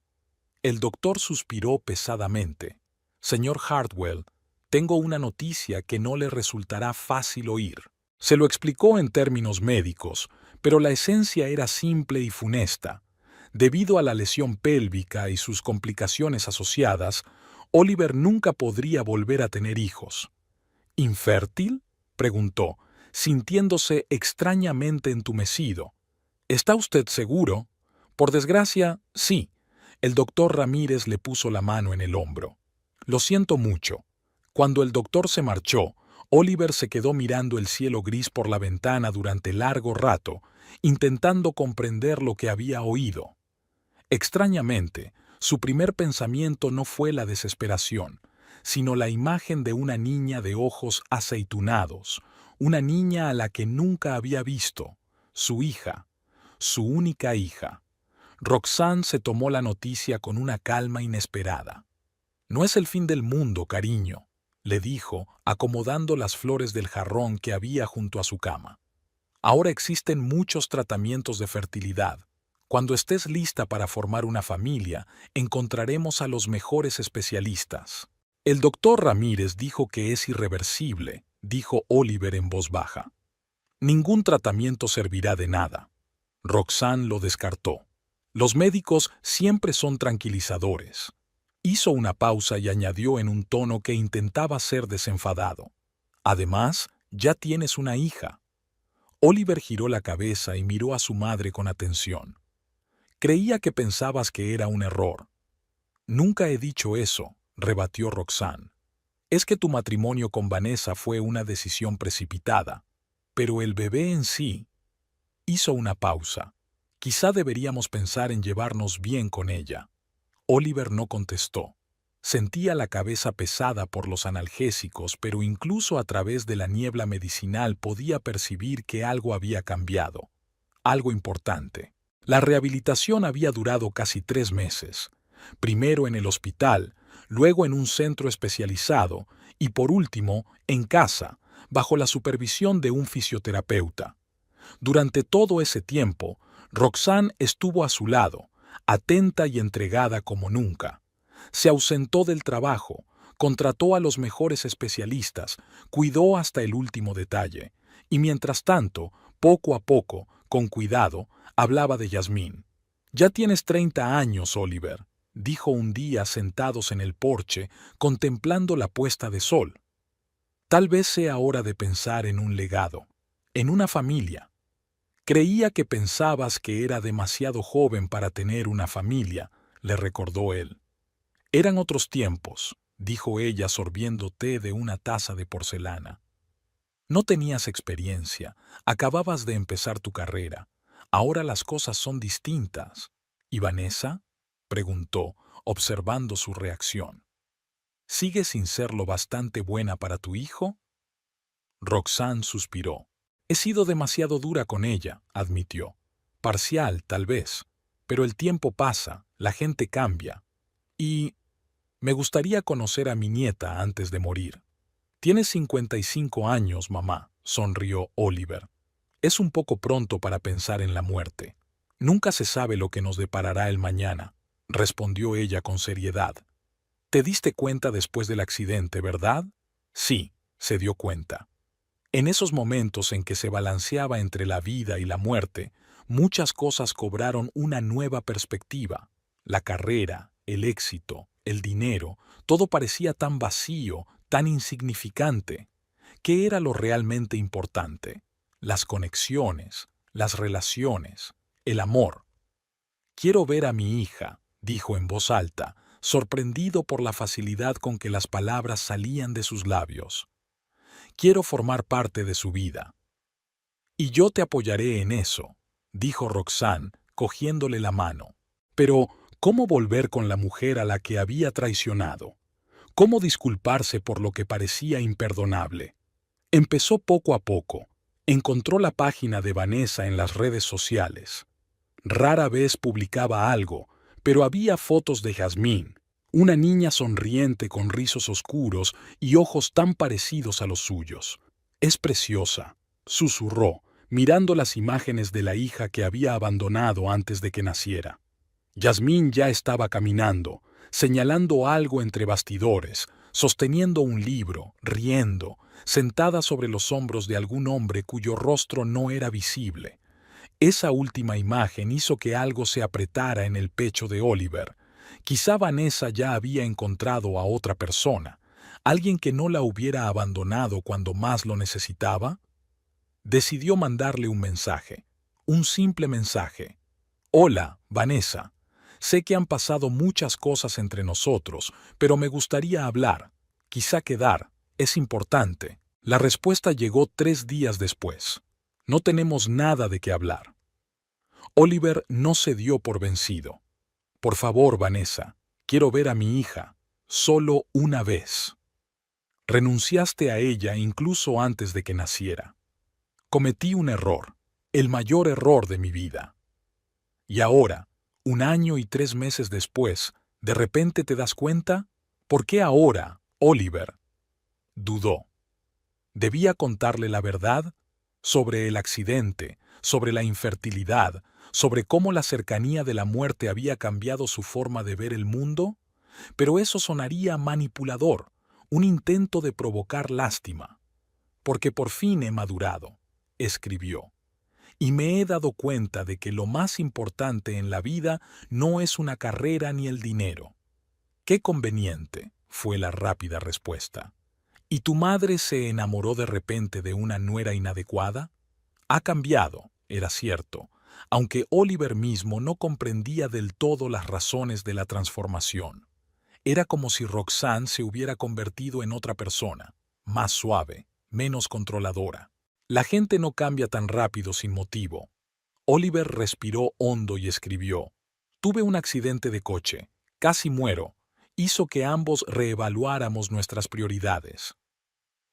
El doctor suspiró pesadamente. Señor Hartwell, tengo una noticia que no le resultará fácil oír. Se lo explicó en términos médicos, pero la esencia era simple y funesta. Debido a la lesión pélvica y sus complicaciones asociadas, Oliver nunca podría volver a tener hijos. ¿Infértil?, preguntó, sintiéndose extrañamente entumecido. ¿Está usted seguro? Por desgracia, sí. El doctor Ramírez le puso la mano en el hombro. Lo siento mucho. Cuando el doctor se marchó, Oliver se quedó mirando el cielo gris por la ventana durante largo rato, intentando comprender lo que había oído. Extrañamente, su primer pensamiento no fue la desesperación, sino la imagen de una niña de ojos aceitunados, una niña a la que nunca había visto, su hija, su única hija. Roxanne se tomó la noticia con una calma inesperada. «No es el fin del mundo, cariño», le dijo, acomodando las flores del jarrón que había junto a su cama. «Ahora existen muchos tratamientos de fertilidad. Cuando estés lista para formar una familia, encontraremos a los mejores especialistas». «El doctor Ramírez dijo que es irreversible», dijo Oliver en voz baja. «Ningún tratamiento servirá de nada». Roxanne lo descartó. «Los médicos siempre son tranquilizadores». Hizo una pausa y añadió en un tono que intentaba ser desenfadado. «Además, ya tienes una hija». Oliver giró la cabeza y miró a su madre con atención. «Creía que pensabas que era un error». «Nunca he dicho eso», rebatió Roxanne. «Es que tu matrimonio con Vanessa fue una decisión precipitada. Pero el bebé en sí...» Hizo una pausa. «Quizá deberíamos pensar en llevarnos bien con ella». Oliver no contestó. Sentía la cabeza pesada por los analgésicos, pero incluso a través de la niebla medicinal podía percibir que algo había cambiado. Algo importante. La rehabilitación había durado casi 3 meses. Primero en el hospital, luego en un centro especializado y por último en casa, bajo la supervisión de un fisioterapeuta. Durante todo ese tiempo, Roxanne estuvo a su lado, atenta y entregada como nunca. Se ausentó del trabajo, contrató a los mejores especialistas, cuidó hasta el último detalle, y mientras tanto, poco a poco, con cuidado, hablaba de Yasmín. «Ya tienes 30 años, Oliver», dijo un día sentados en el porche, contemplando la puesta de sol. «Tal vez sea hora de pensar en un legado, en una familia». «Creía que pensabas que era demasiado joven para tener una familia», le recordó él. «Eran otros tiempos», dijo ella sorbiendo té de una taza de porcelana. «No tenías experiencia, acababas de empezar tu carrera. Ahora las cosas son distintas». «¿Y Vanessa?», preguntó, observando su reacción. «¿Sigue sin ser lo bastante buena para tu hijo?». Roxanne suspiró. «He sido demasiado dura con ella», admitió. «Parcial, tal vez. Pero el tiempo pasa, la gente cambia. Y me gustaría conocer a mi nieta antes de morir». «Tienes 55 años, mamá», sonrió Oliver. «Es un poco pronto para pensar en la muerte. Nunca se sabe lo que nos deparará el mañana», respondió ella con seriedad. «Te diste cuenta después del accidente, ¿verdad?». «Sí», se dio cuenta. En esos momentos en que se balanceaba entre la vida y la muerte, muchas cosas cobraron una nueva perspectiva. La carrera, el éxito, el dinero, todo parecía tan vacío, tan insignificante. ¿Qué era lo realmente importante? Las conexiones, las relaciones, el amor. «Quiero ver a mi hija», dijo en voz alta, sorprendido por la facilidad con que las palabras salían de sus labios. «Quiero formar parte de su vida». «Y yo te apoyaré en eso», dijo Roxanne, cogiéndole la mano. Pero, ¿cómo volver con la mujer a la que había traicionado? ¿Cómo disculparse por lo que parecía imperdonable? Empezó poco a poco. Encontró la página de Vanessa en las redes sociales. Rara vez publicaba algo, pero había fotos de Jasmine, una niña sonriente con rizos oscuros y ojos tan parecidos a los suyos. «Es preciosa», susurró, mirando las imágenes de la hija que había abandonado antes de que naciera. Jasmine ya estaba caminando, señalando algo entre bastidores, sosteniendo un libro, riendo, sentada sobre los hombros de algún hombre cuyo rostro no era visible. Esa última imagen hizo que algo se apretara en el pecho de Oliver. Quizá Vanessa ya había encontrado a otra persona, alguien que no la hubiera abandonado cuando más lo necesitaba. Decidió mandarle un mensaje, un simple mensaje. «Hola, Vanessa. Sé que han pasado muchas cosas entre nosotros, pero me gustaría hablar, quizá quedar, es importante». La respuesta llegó 3 días después. «No tenemos nada de qué hablar». Oliver no se dio por vencido. «Por favor, Vanessa, quiero ver a mi hija, solo una vez». Renunciaste a ella incluso antes de que naciera. Cometí un error, el mayor error de mi vida. Y ahora, 1 año y 3 meses después, ¿de repente te das cuenta? ¿Por qué ahora, Oliver? Dudó. ¿Debía contarle la verdad? Sobre el accidente, sobre la infertilidad, sobre cómo la cercanía de la muerte había cambiado su forma de ver el mundo. Pero eso sonaría manipulador, un intento de provocar lástima. «Porque por fin he madurado», escribió, «y me he dado cuenta de que lo más importante en la vida no es una carrera ni el dinero». «Qué conveniente», fue la rápida respuesta. «¿Y tu madre se enamoró de repente de una nuera inadecuada?» Ha cambiado, era cierto, aunque Oliver mismo no comprendía del todo las razones de la transformación. Era como si Roxanne se hubiera convertido en otra persona, más suave, menos controladora. La gente no cambia tan rápido sin motivo. Oliver respiró hondo y escribió: «Tuve un accidente de coche, casi muero. Hizo que ambos reevaluáramos nuestras prioridades».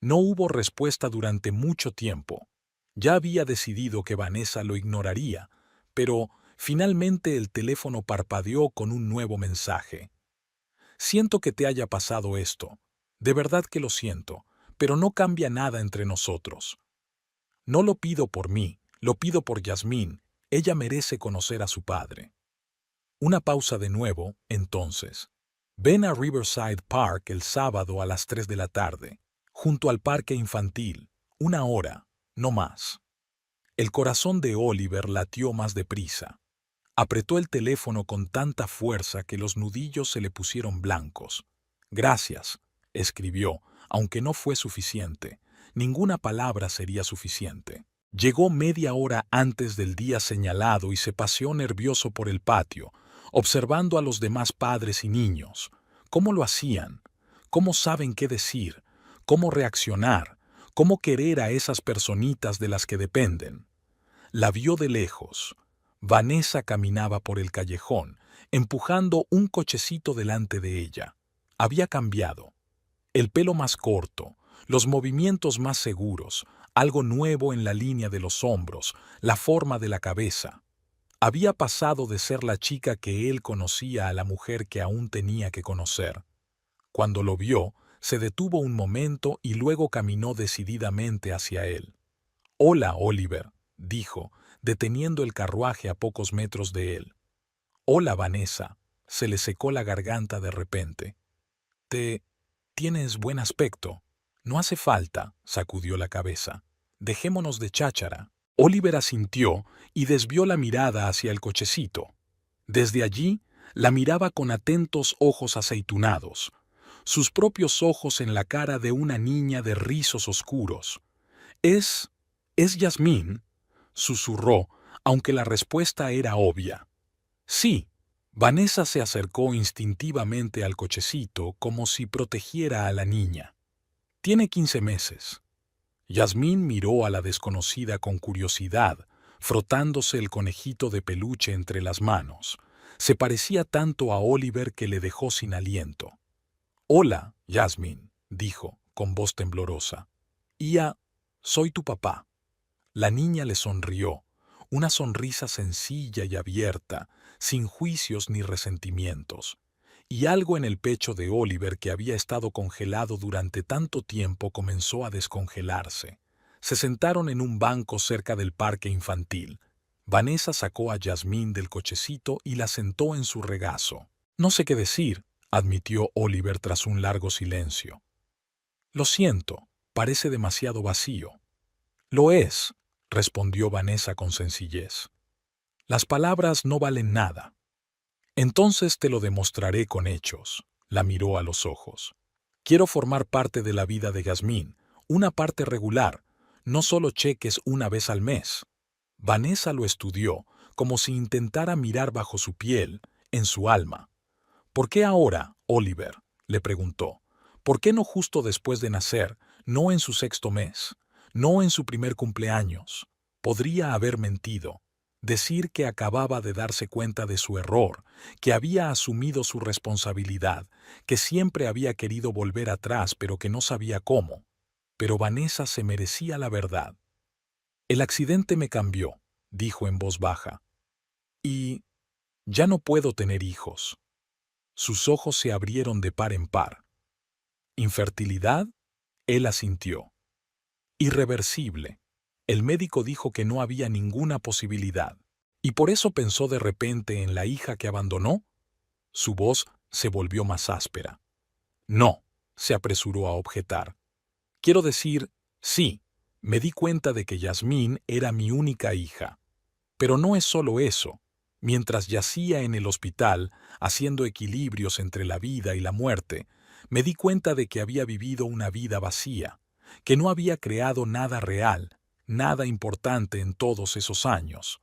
No hubo respuesta durante mucho tiempo. Ya había decidido que Vanessa lo ignoraría, pero finalmente el teléfono parpadeó con un nuevo mensaje. «Siento que te haya pasado esto. De verdad que lo siento, pero no cambia nada entre nosotros. No lo pido por mí, lo pido por Jasmine. Ella merece conocer a su padre». Una pausa de nuevo, entonces. «Ven a Riverside Park el sábado a las 3 de la tarde, junto al parque infantil. 1 hora, no más». El corazón de Oliver latió más deprisa. Apretó el teléfono con tanta fuerza que los nudillos se le pusieron blancos. «Gracias», escribió, aunque no fue suficiente. Ninguna palabra sería suficiente. Llegó media hora antes del día señalado y se paseó nervioso por el patio, observando a los demás padres y niños. ¿Cómo lo hacían? ¿Cómo saben qué decir? ¿Cómo reaccionar? ¿Cómo querer a esas personitas de las que dependen? La vio de lejos. Vanessa caminaba por el callejón, empujando un cochecito delante de ella. Había cambiado. El pelo más corto, los movimientos más seguros, algo nuevo en la línea de los hombros, la forma de la cabeza. Había pasado de ser la chica que él conocía a la mujer que aún tenía que conocer. Cuando lo vio, se detuvo un momento y luego caminó decididamente hacia él. «Hola, Oliver», dijo, deteniendo el carruaje a pocos metros de él. «Hola, Vanessa», se le secó la garganta de repente. «Tienes buen aspecto». «No hace falta», sacudió la cabeza. «Dejémonos de cháchara». Oliver asintió y desvió la mirada hacia el cochecito. Desde allí, la miraba con atentos ojos aceitunados, sus propios ojos en la cara de una niña de rizos oscuros. «¿Es Jasmine?», susurró, aunque la respuesta era obvia. «Sí». Vanessa se acercó instintivamente al cochecito como si protegiera a la niña. «Tiene 15 meses». Jasmine miró a la desconocida con curiosidad, frotándose el conejito de peluche entre las manos. Se parecía tanto a Oliver que le dejó sin aliento. «Hola, Jasmine», dijo, con voz temblorosa. «Soy tu papá». La niña le sonrió, una sonrisa sencilla y abierta, sin juicios ni resentimientos. Y algo en el pecho de Oliver, que había estado congelado durante tanto tiempo, comenzó a descongelarse. Se sentaron en un banco cerca del parque infantil. Vanessa sacó a Yasmín del cochecito y la sentó en su regazo. «No sé qué decir», admitió Oliver tras un largo silencio. «Lo siento, parece demasiado vacío». «Lo es», respondió Vanessa con sencillez. «Las palabras no valen nada». «Entonces te lo demostraré con hechos», la miró a los ojos. «Quiero formar parte de la vida de Yasmín, una parte regular, no solo cheques una vez al mes». Vanessa lo estudió, como si intentara mirar bajo su piel, en su alma. «¿Por qué ahora, Oliver?», le preguntó. «¿Por qué no justo después de nacer, no en su sexto mes, no en su primer cumpleaños?» Podría haber mentido, decir que acababa de darse cuenta de su error, que había asumido su responsabilidad, que siempre había querido volver atrás pero que no sabía cómo. Pero Vanessa se merecía la verdad. «El accidente me cambió», dijo en voz baja. «Y ya no puedo tener hijos». Sus ojos se abrieron de par en par. «¿Infertilidad?», él asintió. «Irreversible». El médico dijo que no había ninguna posibilidad. ¿Y por eso pensó de repente en la hija que abandonó? Su voz se volvió más áspera. «No», se apresuró a objetar. «Quiero decir, sí, me di cuenta de que Yasmín era mi única hija. Pero no es solo eso. Mientras yacía en el hospital, haciendo equilibrios entre la vida y la muerte, me di cuenta de que había vivido una vida vacía, que no había creado nada real, nada importante en todos esos años.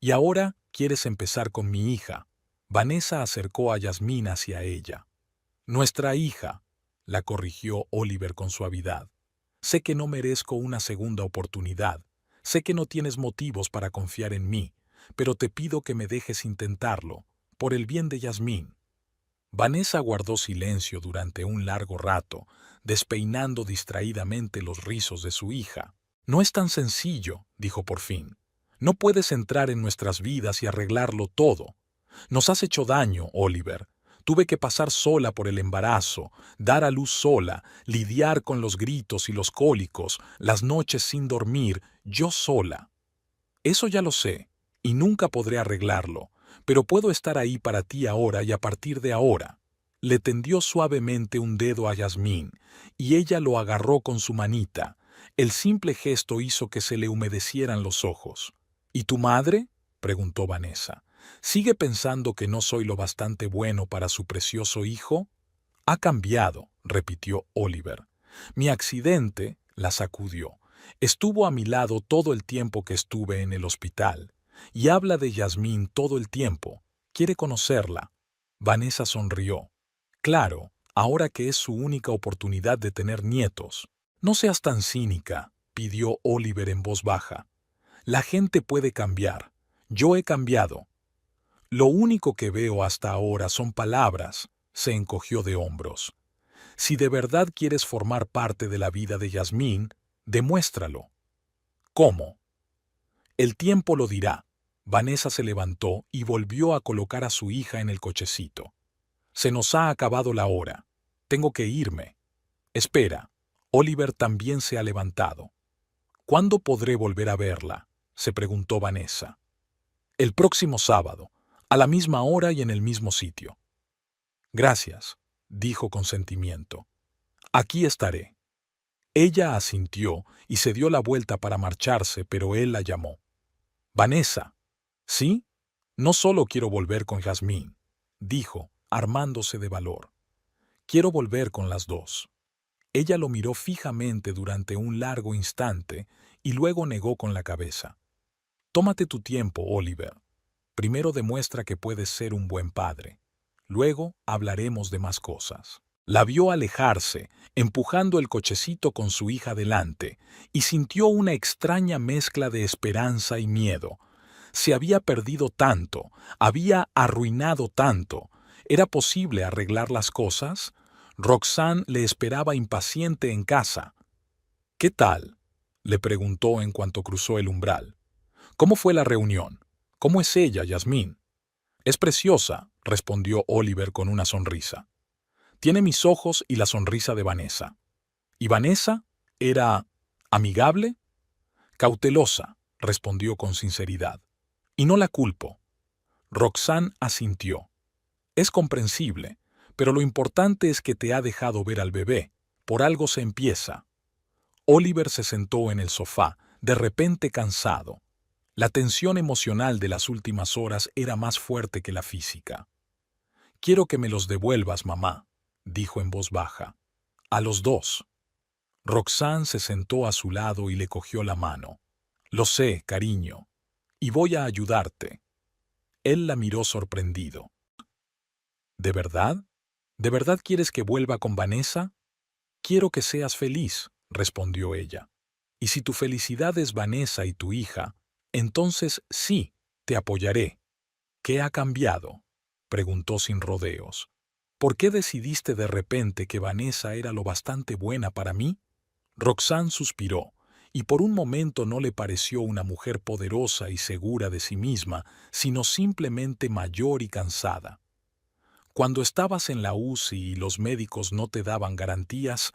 Y ahora quieres empezar con mi hija». Vanessa acercó a Yasmín hacia ella. «Nuestra hija», la corrigió Oliver con suavidad. «Sé que no merezco una segunda oportunidad. Sé que no tienes motivos para confiar en mí, pero te pido que me dejes intentarlo, por el bien de Yasmín». Vanessa guardó silencio durante un largo rato, despeinando distraídamente los rizos de su hija. «No es tan sencillo», dijo por fin. «No puedes entrar en nuestras vidas y arreglarlo todo. Nos has hecho daño, Oliver. Tuve que pasar sola por el embarazo, dar a luz sola, lidiar con los gritos y los cólicos, las noches sin dormir, yo sola. Eso ya lo sé, y nunca podré arreglarlo, pero puedo estar ahí para ti ahora y a partir de ahora». Le tendió suavemente un dedo a Yasmín, y ella lo agarró con su manita. El simple gesto hizo que se le humedecieran los ojos. «¿Y tu madre?», preguntó Vanessa. «¿Sigue pensando que no soy lo bastante bueno para su precioso hijo?». «Ha cambiado», repitió Oliver. «Mi accidente», la sacudió, «estuvo a mi lado todo el tiempo que estuve en el hospital. Y habla de Yasmín todo el tiempo. Quiere conocerla». Vanessa sonrió. «Claro, ahora que es su única oportunidad de tener nietos». «No seas tan cínica», pidió Oliver en voz baja. «La gente puede cambiar. Yo he cambiado». «Lo único que veo hasta ahora son palabras», se encogió de hombros. «Si de verdad quieres formar parte de la vida de Yasmín, demuéstralo». «¿Cómo?». «El tiempo lo dirá». Vanessa se levantó y volvió a colocar a su hija en el cochecito. «Se nos ha acabado la hora. Tengo que irme». «Espera». Oliver también se ha levantado. «¿Cuándo podré volver a verla?», se preguntó Vanessa. «El próximo sábado, a la misma hora y en el mismo sitio». «Gracias», dijo con sentimiento. «Aquí estaré». Ella asintió y se dio la vuelta para marcharse, pero él la llamó. «Vanessa». «¿Sí? No solo quiero volver con Yasmín», dijo, armándose de valor. «Quiero volver con las dos». Ella lo miró fijamente durante un largo instante y luego negó con la cabeza. «Tómate tu tiempo, Oliver. Primero demuestra que puedes ser un buen padre. Luego hablaremos de más cosas». La vio alejarse, empujando el cochecito con su hija delante, y sintió una extraña mezcla de esperanza y miedo. Se había perdido tanto, había arruinado tanto. ¿Era posible arreglar las cosas? Roxanne le esperaba impaciente en casa. «¿Qué tal?», le preguntó en cuanto cruzó el umbral. ¿Cómo fue la reunión? ¿Cómo es ella, Yasmín? Es preciosa, respondió Oliver con una sonrisa. Tiene mis ojos y la sonrisa de Vanessa. ¿Y Vanessa? ¿Era amigable? Cautelosa, respondió con sinceridad. Y no la culpo. Roxanne asintió. Es comprensible, pero lo importante es que te ha dejado ver al bebé. Por algo se empieza. Oliver se sentó en el sofá, de repente cansado. La tensión emocional de las últimas horas era más fuerte que la física. Quiero que me los devuelvas, mamá, dijo en voz baja. A los dos. Roxanne se sentó a su lado y le cogió la mano. Lo sé, cariño. Y voy a ayudarte. Él la miró sorprendido. ¿De verdad? ¿De verdad quieres que vuelva con Vanessa? Quiero que seas feliz, respondió ella. Y si tu felicidad es Vanessa y tu hija, entonces sí, te apoyaré. ¿Qué ha cambiado?, preguntó sin rodeos. ¿Por qué decidiste de repente que Vanessa era lo bastante buena para mí? Roxanne suspiró, y por un momento no le pareció una mujer poderosa y segura de sí misma, sino simplemente mayor y cansada. Cuando estabas en la UCI y los médicos no te daban garantías,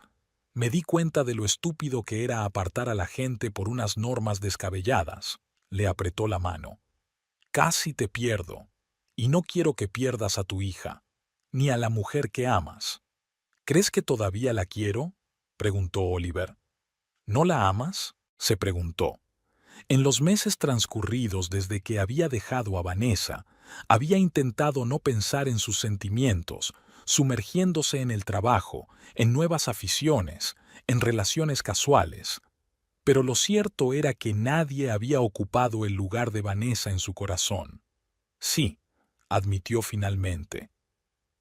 me di cuenta de lo estúpido que era apartar a la gente por unas normas descabelladas. Le apretó la mano. Casi te pierdo, y no quiero que pierdas a tu hija, ni a la mujer que amas. ¿Crees que todavía la quiero?, preguntó Oliver. ¿No la amas?, se preguntó. En los meses transcurridos desde que había dejado a Vanessa, había intentado no pensar en sus sentimientos, sumergiéndose en el trabajo, en nuevas aficiones, en relaciones casuales. Pero lo cierto era que nadie había ocupado el lugar de Vanessa en su corazón. Sí, admitió finalmente.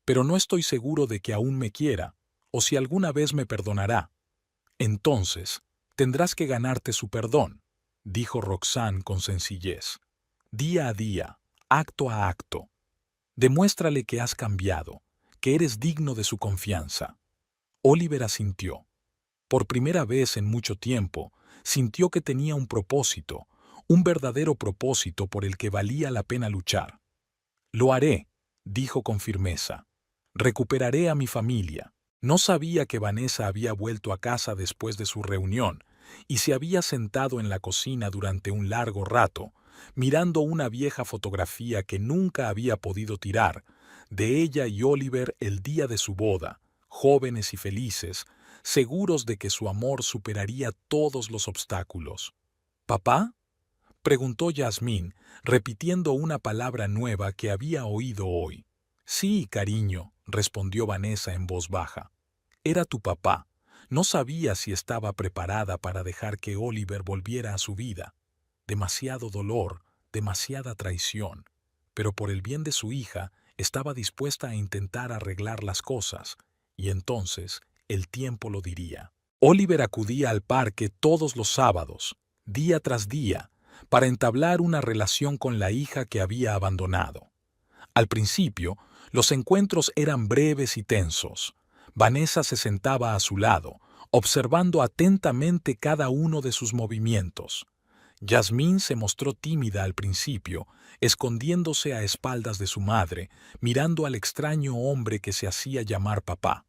Pero no estoy seguro de que aún me quiera, o si alguna vez me perdonará. Entonces, tendrás que ganarte su perdón, dijo Roxanne con sencillez. Día a día, acto a acto. Demuéstrale que has cambiado, que eres digno de su confianza. Oliver asintió. Por primera vez en mucho tiempo, sintió que tenía un propósito, un verdadero propósito por el que valía la pena luchar. Lo haré, dijo con firmeza. Recuperaré a mi familia. No sabía que Vanessa había vuelto a casa después de su reunión y se había sentado en la cocina durante un largo rato, mirando una vieja fotografía que nunca había podido tirar, de ella y Oliver el día de su boda, jóvenes y felices, seguros de que su amor superaría todos los obstáculos. ¿Papá?, preguntó Yasmín, repitiendo una palabra nueva que había oído hoy. Sí, cariño, respondió Vanessa en voz baja. Era tu papá. No sabía si estaba preparada para dejar que Oliver volviera a su vida. Demasiado dolor, demasiada traición. Pero por el bien de su hija, estaba dispuesta a intentar arreglar las cosas, y entonces el tiempo lo diría. Oliver acudía al parque todos los sábados, día tras día, para entablar una relación con la hija que había abandonado. Al principio, los encuentros eran breves y tensos. Vanessa se sentaba a su lado, observando atentamente cada uno de sus movimientos. Yasmín se mostró tímida al principio, escondiéndose a espaldas de su madre, mirando al extraño hombre que se hacía llamar papá.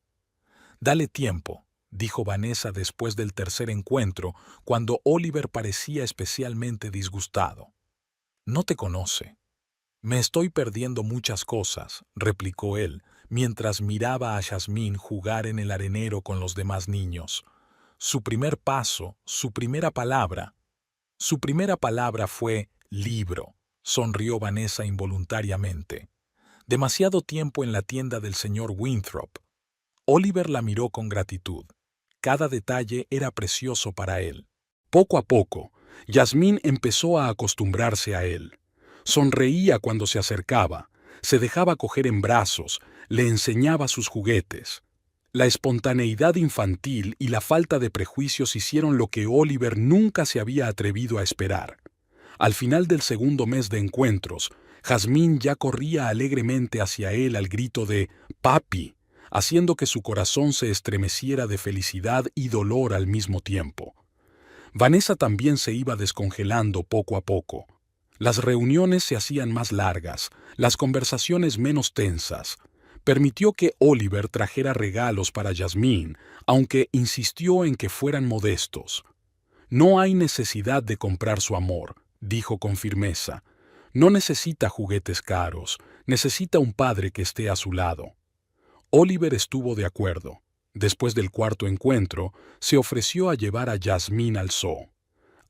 «Dale tiempo», dijo Vanessa después del tercer encuentro, cuando Oliver parecía especialmente disgustado. «No te conoce». «Me estoy perdiendo muchas cosas», replicó él, mientras miraba a Yasmín jugar en el arenero con los demás niños. Su primer paso, su primera palabra. Su primera palabra fue «libro», sonrió Vanessa involuntariamente. Demasiado tiempo en la tienda del señor Winthrop. Oliver la miró con gratitud. Cada detalle era precioso para él. Poco a poco, Yasmín empezó a acostumbrarse a él. Sonreía cuando se acercaba, se dejaba coger en brazos, le enseñaba sus juguetes. La espontaneidad infantil y la falta de prejuicios hicieron lo que Oliver nunca se había atrevido a esperar. Al final del segundo mes de encuentros, Yasmín ya corría alegremente hacia él al grito de «Papi», haciendo que su corazón se estremeciera de felicidad y dolor al mismo tiempo. Vanessa también se iba descongelando poco a poco. Las reuniones se hacían más largas, las conversaciones menos tensas. Permitió que Oliver trajera regalos para Jasmine, aunque insistió en que fueran modestos. No hay necesidad de comprar su amor, dijo con firmeza. No necesita juguetes caros, necesita un padre que esté a su lado. Oliver estuvo de acuerdo. Después del cuarto encuentro, se ofreció a llevar a Jasmine al zoo.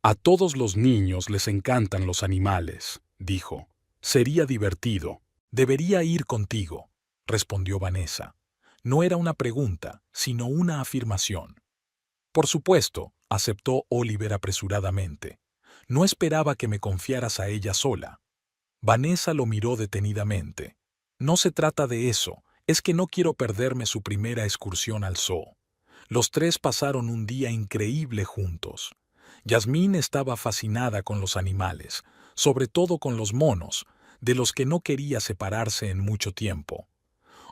A todos los niños les encantan los animales, dijo. Sería divertido. Debería ir contigo, respondió Vanessa. No era una pregunta, sino una afirmación. Por supuesto, aceptó Oliver apresuradamente. No esperaba que me confiaras a ella sola. Vanessa lo miró detenidamente. No se trata de eso, es que no quiero perderme su primera excursión al zoo. Los tres pasaron un día increíble juntos. Jasmine estaba fascinada con los animales, sobre todo con los monos, de los que no quería separarse en mucho tiempo.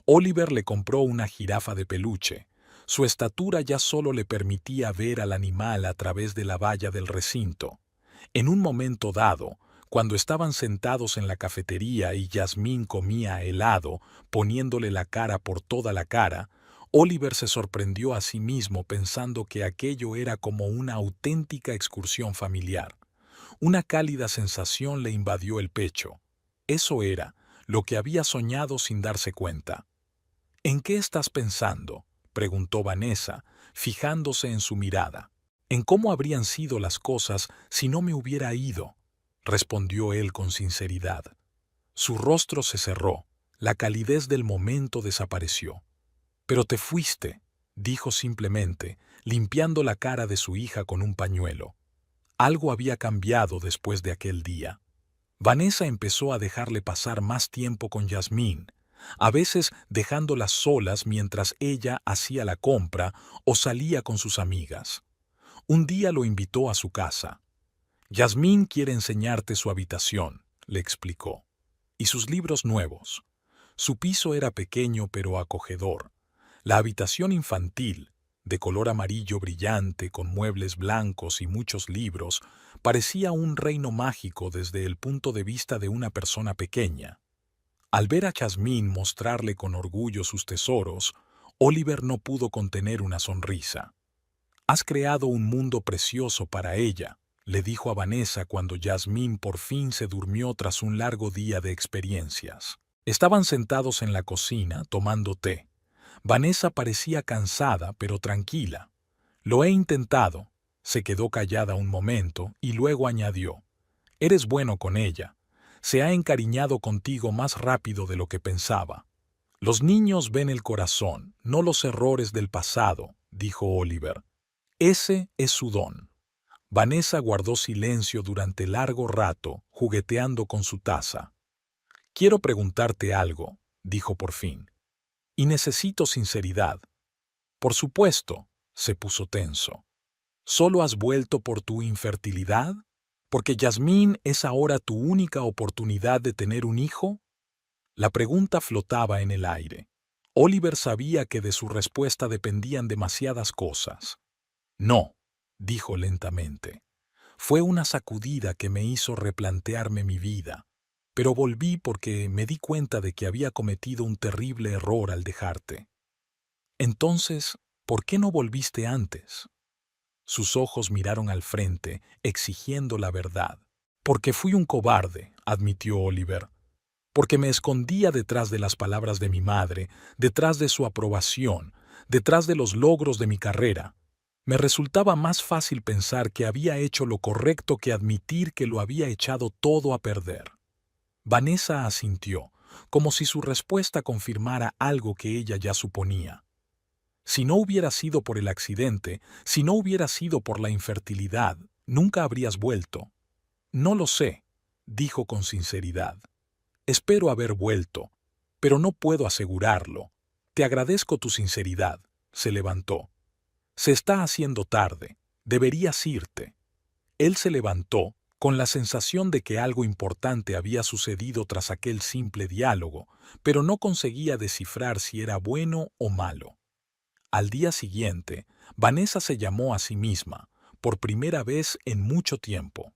Oliver le compró una jirafa de peluche. Su estatura ya solo le permitía ver al animal a través de la valla del recinto. En un momento dado, cuando estaban sentados en la cafetería y Jasmine comía helado, poniéndole la cara por toda la cara, Oliver se sorprendió a sí mismo pensando que aquello era como una auténtica excursión familiar. Una cálida sensación le invadió el pecho. Eso era lo que había soñado sin darse cuenta. ¿En qué estás pensando?, preguntó Vanessa, fijándose en su mirada. ¿En cómo habrían sido las cosas si no me hubiera ido?, respondió él con sinceridad. Su rostro se cerró, la calidez del momento desapareció. Pero te fuiste, dijo simplemente, limpiando la cara de su hija con un pañuelo. Algo había cambiado después de aquel día. Vanessa empezó a dejarle pasar más tiempo con Jasmine, a veces dejándolas solas mientras ella hacía la compra o salía con sus amigas. Un día lo invitó a su casa. Jasmine quiere enseñarte su habitación, le explicó, y sus libros nuevos. Su piso era pequeño pero acogedor. La habitación infantil, de color amarillo brillante con muebles blancos y muchos libros, parecía un reino mágico desde el punto de vista de una persona pequeña. Al ver a Jasmine mostrarle con orgullo sus tesoros, Oliver no pudo contener una sonrisa. «Has creado un mundo precioso para ella», le dijo a Vanessa cuando Jasmine por fin se durmió tras un largo día de experiencias. Estaban sentados en la cocina tomando té. Vanessa parecía cansada pero tranquila. «Lo he intentado». Se quedó callada un momento y luego añadió: «Eres bueno con ella. Se ha encariñado contigo más rápido de lo que pensaba». «Los niños ven el corazón, no los errores del pasado», dijo Oliver. «Ese es su don». Vanessa guardó silencio durante largo rato, jugueteando con su taza. «Quiero preguntarte algo», dijo por fin. «Y necesito sinceridad». «Por supuesto», se puso tenso. «¿Solo has vuelto por tu infertilidad? ¿Porque Jasmine es ahora tu única oportunidad de tener un hijo?». La pregunta flotaba en el aire. Oliver sabía que de su respuesta dependían demasiadas cosas. «No», dijo lentamente. «Fue una sacudida que me hizo replantearme mi vida. Pero volví porque me di cuenta de que había cometido un terrible error al dejarte». «Entonces, ¿por qué no volviste antes?». Sus ojos miraron al frente, exigiendo la verdad. «Porque fui un cobarde», admitió Oliver. «Porque me escondía detrás de las palabras de mi madre, detrás de su aprobación, detrás de los logros de mi carrera. Me resultaba más fácil pensar que había hecho lo correcto que admitir que lo había echado todo a perder». Vanessa asintió, como si su respuesta confirmara algo que ella ya suponía. «Si no hubiera sido por el accidente, si no hubiera sido por la infertilidad, nunca habrías vuelto». «No lo sé», dijo con sinceridad. «Espero haber vuelto, pero no puedo asegurarlo. Te agradezco tu sinceridad». Se levantó. «Se está haciendo tarde. Deberías irte». Él se levantó, con la sensación de que algo importante había sucedido tras aquel simple diálogo, pero no conseguía descifrar si era bueno o malo. Al día siguiente, Vanessa se llamó a sí misma, por primera vez en mucho tiempo.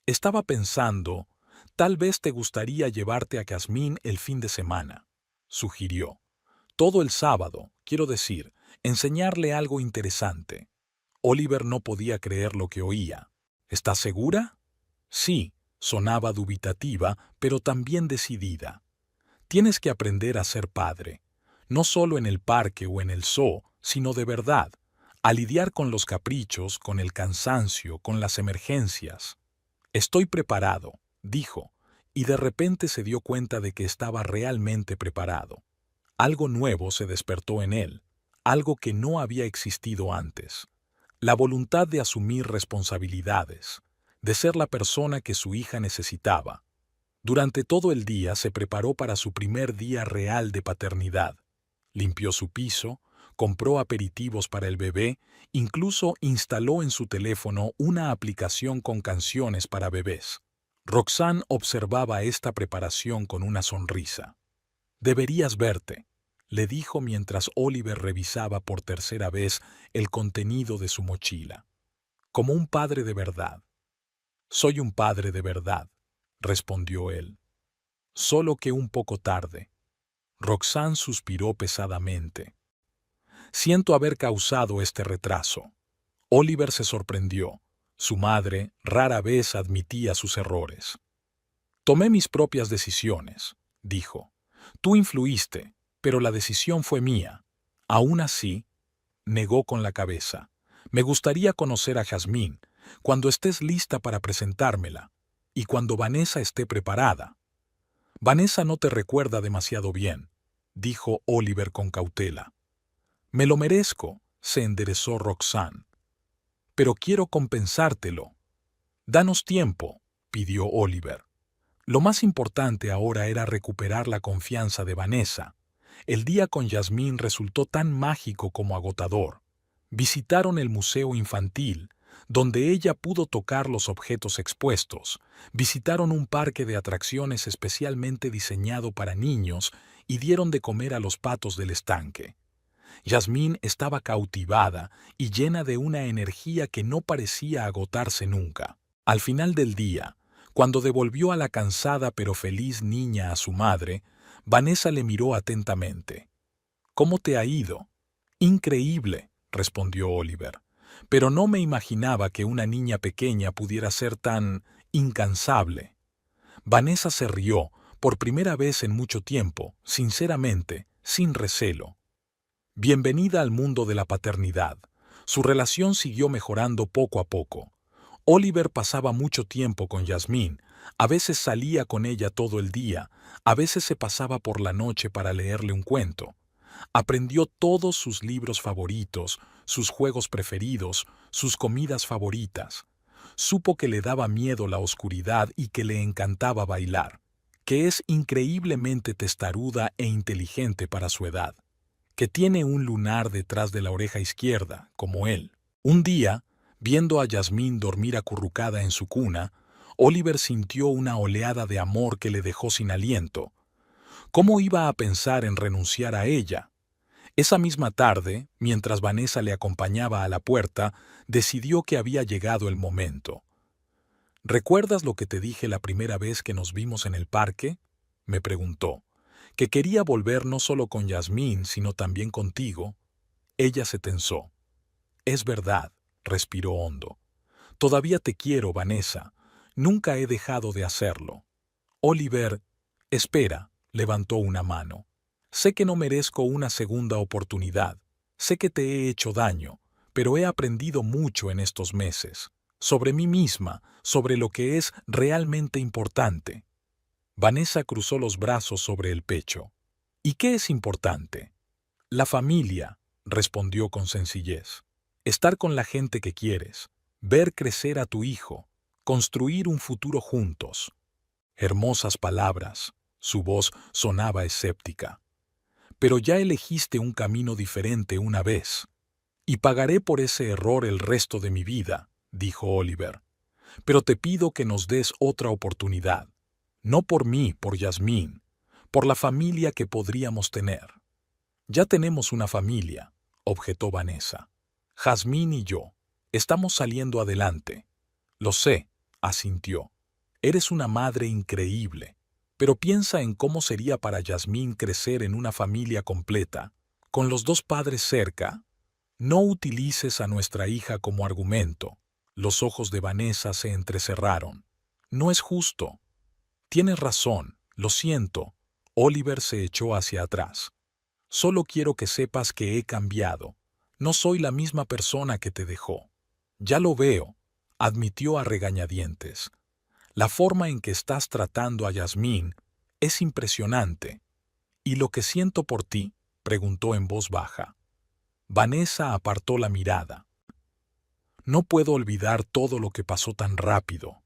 Estaba pensando, tal vez te gustaría llevarte a Jazmín el fin de semana, sugirió. Todo el sábado, quiero decir, enseñarle algo interesante. Oliver no podía creer lo que oía. ¿Estás segura? Sí, sonaba dubitativa, pero también decidida. Tienes que aprender a ser padre, no solo en el parque o en el zoo, sino de verdad, a lidiar con los caprichos, con el cansancio, con las emergencias. Estoy preparado, dijo, y de repente se dio cuenta de que estaba realmente preparado. Algo nuevo se despertó en él, algo que no había existido antes. La voluntad de asumir responsabilidades, de ser la persona que su hija necesitaba. Durante todo el día se preparó para su primer día real de paternidad. Limpió su piso, compró aperitivos para el bebé, incluso instaló en su teléfono una aplicación con canciones para bebés. Roxanne observaba esta preparación con una sonrisa. «Deberías verte», le dijo mientras Oliver revisaba por tercera vez el contenido de su mochila. «Como un padre de verdad». «Soy un padre de verdad», respondió él. «Solo que un poco tarde». Roxanne suspiró pesadamente. «Siento haber causado este retraso». Oliver se sorprendió. Su madre rara vez admitía sus errores. «Tomé mis propias decisiones», dijo. «Tú influiste, pero la decisión fue mía». Aún así, negó con la cabeza. «Me gustaría conocer a Jazmín, cuando estés lista para presentármela, y cuando Vanessa esté preparada». «Vanessa no te recuerda demasiado bien», dijo Oliver con cautela. «Me lo merezco», se enderezó Roxanne. «Pero quiero compensártelo». «Danos tiempo», pidió Oliver. Lo más importante ahora era recuperar la confianza de Vanessa. El día con Jazmín resultó tan mágico como agotador. Visitaron el museo infantil, donde ella pudo tocar los objetos expuestos. Visitaron un parque de atracciones especialmente diseñado para niños y dieron de comer a los patos del estanque. Jazmín estaba cautivada y llena de una energía que no parecía agotarse nunca. Al final del día, cuando devolvió a la cansada pero feliz niña a su madre, Vanessa le miró atentamente. «¿Cómo te ha ido?» «Increíble», respondió Oliver. «Pero no me imaginaba que una niña pequeña pudiera ser tan incansable». Vanessa se rió, por primera vez en mucho tiempo, sinceramente, sin recelo. Bienvenida al mundo de la paternidad. Su relación siguió mejorando poco a poco. Oliver pasaba mucho tiempo con Jazmín, a veces salía con ella todo el día, a veces se pasaba por la noche para leerle un cuento. Aprendió todos sus libros favoritos, sus juegos preferidos, sus comidas favoritas. Supo que le daba miedo la oscuridad y que le encantaba bailar, que es increíblemente testaruda e inteligente para su edad, que tiene un lunar detrás de la oreja izquierda, como él. Un día, viendo a Jazmín dormir acurrucada en su cuna, Oliver sintió una oleada de amor que le dejó sin aliento. ¿Cómo iba a pensar en renunciar a ella? Esa misma tarde, mientras Vanessa le acompañaba a la puerta, decidió que había llegado el momento. «¿Recuerdas lo que te dije la primera vez que nos vimos en el parque?», me preguntó. «Que quería volver no solo con Jazmín, sino también contigo». Ella se tensó. «Es verdad», respiró hondo. «Todavía te quiero, Vanessa. Nunca he dejado de hacerlo». Oliver, espera, levantó una mano. «Sé que no merezco una segunda oportunidad. Sé que te he hecho daño, pero he aprendido mucho en estos meses. Sobre mí misma, sobre lo que es realmente importante». Vanessa cruzó los brazos sobre el pecho. «¿Y qué es importante?» «La familia», respondió con sencillez. «Estar con la gente que quieres, ver crecer a tu hijo, construir un futuro juntos». Hermosas palabras. Su voz sonaba escéptica. «Pero ya elegiste un camino diferente una vez. Y pagaré por ese error el resto de mi vida», dijo Oliver. «Pero te pido que nos des otra oportunidad. No por mí, por Jazmín, por la familia que podríamos tener». «Ya tenemos una familia», objetó Vanessa. «Jazmín y yo. Estamos saliendo adelante». «Lo sé», asintió. Eres una madre increíble. Pero piensa en cómo sería para Yasmín crecer en una familia completa, con los dos padres cerca. No utilices a nuestra hija como argumento. Los ojos de Vanessa se entrecerraron. No es justo. Tienes razón, lo siento. Oliver se echó hacia atrás. Solo quiero que sepas que he cambiado. No soy la misma persona que te dejó. Ya lo veo, admitió a regañadientes. La forma en que estás tratando a Yasmín es impresionante. ¿Y lo que siento por ti? Preguntó en voz baja. Vanessa apartó la mirada. No puedo olvidar todo lo que pasó tan rápido.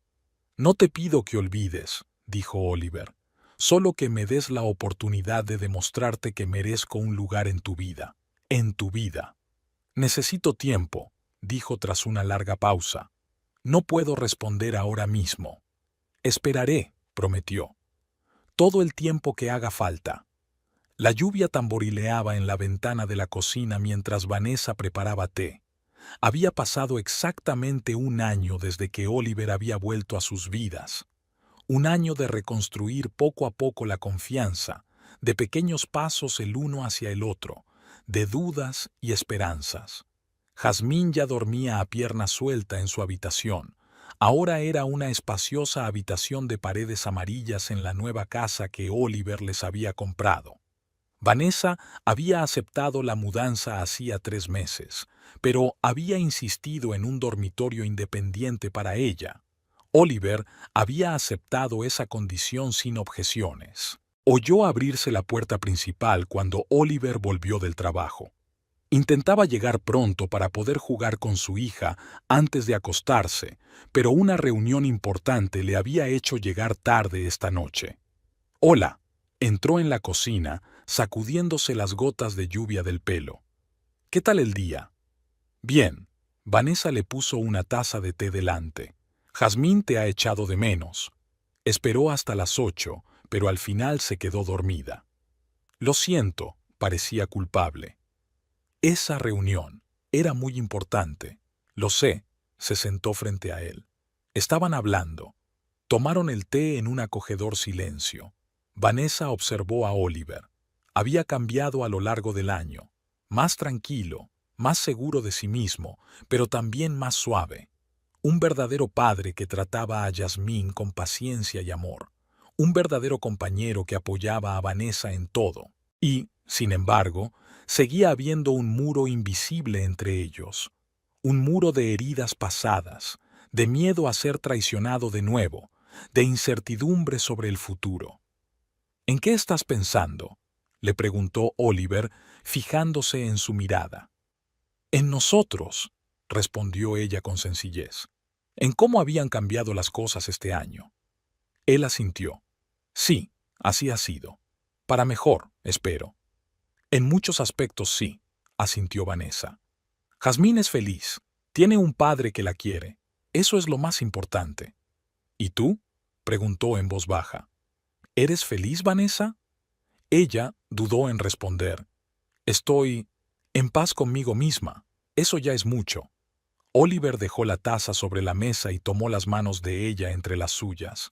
No te pido que olvides, dijo Oliver, solo que me des la oportunidad de demostrarte que merezco un lugar en tu vida. En tu vida. Necesito tiempo, dijo tras una larga pausa. No puedo responder ahora mismo. Esperaré, prometió. Todo el tiempo que haga falta. La lluvia tamborileaba en la ventana de la cocina mientras Vanessa preparaba té. Había pasado exactamente un año desde que Oliver había vuelto a sus vidas. Un año de reconstruir poco a poco la confianza, de pequeños pasos el uno hacia el otro, de dudas y esperanzas. Jazmín ya dormía a pierna suelta en su habitación. Ahora era una espaciosa habitación de paredes amarillas en la nueva casa que Oliver les había comprado. Vanessa había aceptado la mudanza hacía 3 meses, pero había insistido en un dormitorio independiente para ella. Oliver había aceptado esa condición sin objeciones. Oyó abrirse la puerta principal cuando Oliver volvió del trabajo. Intentaba llegar pronto para poder jugar con su hija antes de acostarse, pero una reunión importante le había hecho llegar tarde esta noche. «Hola», entró en la cocina, sacudiéndose las gotas de lluvia del pelo. «¿Qué tal el día?» «Bien». Vanessa le puso una taza de té delante. «Jazmín te ha echado de menos». Esperó hasta las 8, pero al final se quedó dormida. «Lo siento», parecía culpable. Esa reunión era muy importante. Lo sé, se sentó frente a él. Estaban hablando. Tomaron el té en un acogedor silencio. Vanessa observó a Oliver. Había cambiado a lo largo del año. Más tranquilo, más seguro de sí mismo, pero también más suave. Un verdadero padre que trataba a Yasmín con paciencia y amor. Un verdadero compañero que apoyaba a Vanessa en todo. Y, sin embargo, seguía habiendo un muro invisible entre ellos. Un muro de heridas pasadas, de miedo a ser traicionado de nuevo, de incertidumbre sobre el futuro. «¿En qué estás pensando?», le preguntó Oliver, fijándose en su mirada. «En nosotros», respondió ella con sencillez. «En cómo habían cambiado las cosas este año». Él asintió. «Sí, así ha sido. Para mejor, espero». «En muchos aspectos sí», asintió Vanessa. «Jazmín es feliz. Tiene un padre que la quiere. Eso es lo más importante». «¿Y tú?», preguntó en voz baja. «¿Eres feliz, Vanessa?». Ella dudó en responder. «Estoy en paz conmigo misma. Eso ya es mucho». Oliver dejó la taza sobre la mesa y tomó las manos de ella entre las suyas.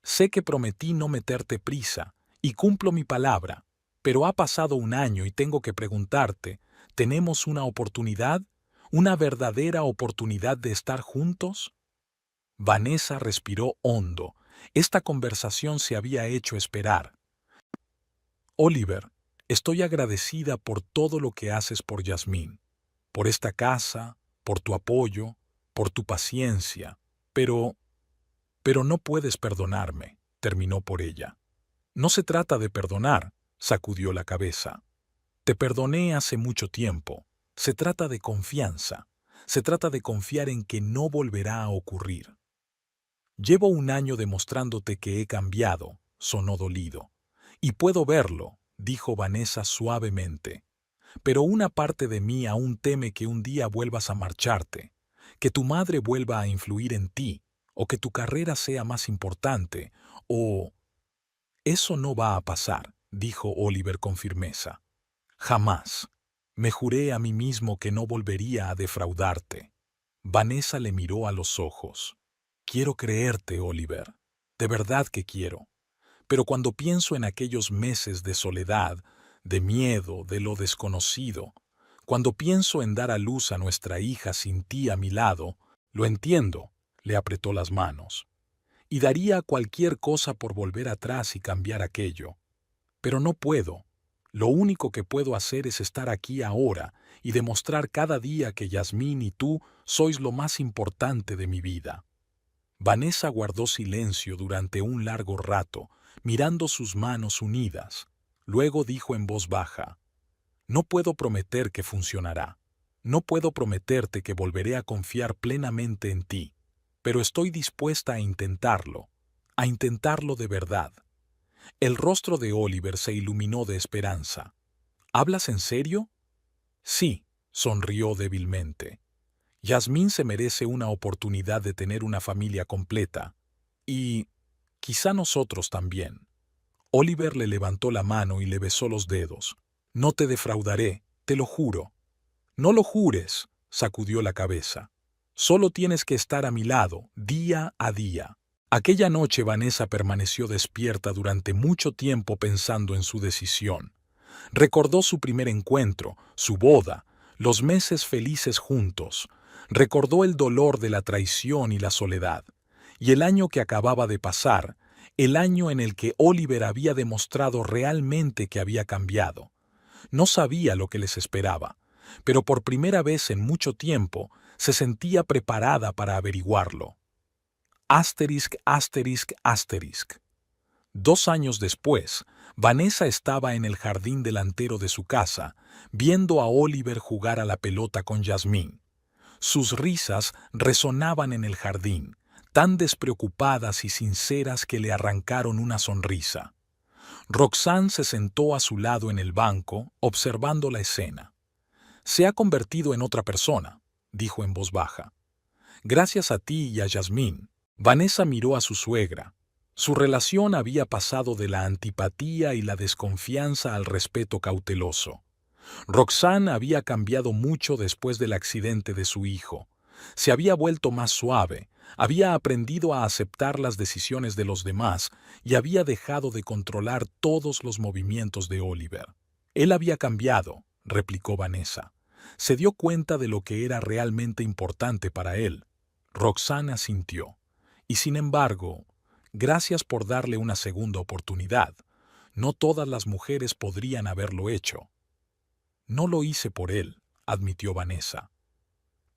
«Sé que prometí no meterte prisa, y cumplo mi palabra, pero ha pasado un año y tengo que preguntarte, ¿tenemos una oportunidad? ¿Una verdadera oportunidad de estar juntos?». Vanessa respiró hondo. Esta conversación se había hecho esperar. «Oliver, estoy agradecida por todo lo que haces por Yasmín, por esta casa, por tu apoyo, por tu paciencia, pero no puedes perdonarme», terminó por ella. «No se trata de perdonar», sacudió la cabeza. «Te perdoné hace mucho tiempo. Se trata de confianza. Se trata de confiar en que no volverá a ocurrir». «Llevo un año demostrándote que he cambiado», sonó dolido. «Y puedo verlo», dijo Vanessa suavemente. «Pero una parte de mí aún teme que un día vuelvas a marcharte, que tu madre vuelva a influir en ti, o que tu carrera sea más importante, o...». «Eso no va a pasar», dijo Oliver con firmeza. «Jamás. Me juré a mí mismo que no volvería a defraudarte». Vanessa le miró a los ojos. «Quiero creerte, Oliver». de verdad que quiero. Pero cuando pienso en aquellos meses de soledad, de miedo, de lo desconocido, cuando pienso en dar a luz a nuestra hija sin ti a mi lado, lo entiendo, le apretó las manos. Y daría cualquier cosa por volver atrás y cambiar aquello. Pero no puedo. Lo único que puedo hacer es estar aquí ahora y demostrar cada día que Yasmín y tú sois lo más importante de mi vida. Vanessa guardó silencio durante un largo rato, mirando sus manos unidas. Luego dijo en voz baja: no puedo prometer que funcionará. No puedo prometerte que volveré a confiar plenamente en ti, pero estoy dispuesta a intentarlo de verdad. El rostro de Oliver se iluminó de esperanza. ¿Hablas en serio? Sí, sonrió débilmente. Yasmín se merece una oportunidad de tener una familia completa. Y quizá nosotros también. Oliver le levantó la mano y le besó los dedos. No te defraudaré, te lo juro. No lo jures, sacudió la cabeza. Solo tienes que estar a mi lado, día a día. Aquella noche Vanessa permaneció despierta durante mucho tiempo pensando en su decisión. Recordó su primer encuentro, su boda, los meses felices juntos. Recordó el dolor de la traición y la soledad. Y el año que acababa de pasar, el año en el que Oliver había demostrado realmente que había cambiado. No sabía lo que les esperaba, pero por primera vez en mucho tiempo se sentía preparada para averiguarlo. Asterisc, asterisc, asterisc. 2 años después, Vanessa estaba en el jardín delantero de su casa, viendo a Oliver jugar a la pelota con Yasmín. Sus risas resonaban en el jardín, tan despreocupadas y sinceras que le arrancaron una sonrisa. Roxanne se sentó a su lado en el banco, observando la escena. Se ha convertido en otra persona, dijo en voz baja. Gracias a ti y a Yasmín. Vanessa miró a su suegra. Su relación había pasado de la antipatía y la desconfianza al respeto cauteloso. Roxanne había cambiado mucho después del accidente de su hijo. Se había vuelto más suave, había aprendido a aceptar las decisiones de los demás y había dejado de controlar todos los movimientos de Oliver. Él había cambiado, replicó Vanessa. Se dio cuenta de lo que era realmente importante para él. Roxanne asintió. Y sin embargo, gracias por darle una segunda oportunidad. No todas las mujeres podrían haberlo hecho. No lo hice por él, admitió Vanessa.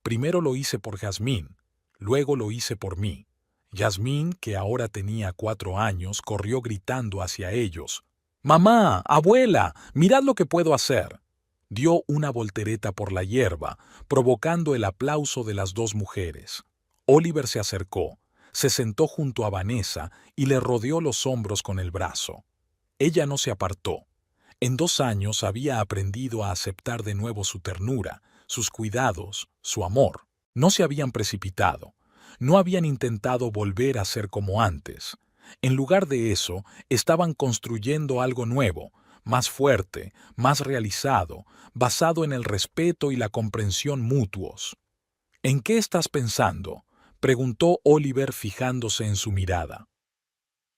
Primero lo hice por Yasmín, luego lo hice por mí. Yasmín, que ahora tenía 4 años, corrió gritando hacia ellos. «¡Mamá! ¡Abuela! ¡Mirad lo que puedo hacer!». Dio una voltereta por la hierba, provocando el aplauso de las 2 mujeres. Oliver se acercó, se sentó junto a Vanessa y le rodeó los hombros con el brazo. Ella no se apartó. En 2 años había aprendido a aceptar de nuevo su ternura, sus cuidados, su amor. No se habían precipitado. No habían intentado volver a ser como antes. En lugar de eso, estaban construyendo algo nuevo, más fuerte, más realizado, basado en el respeto y la comprensión mutuos. ¿En qué estás pensando?, preguntó Oliver fijándose en su mirada.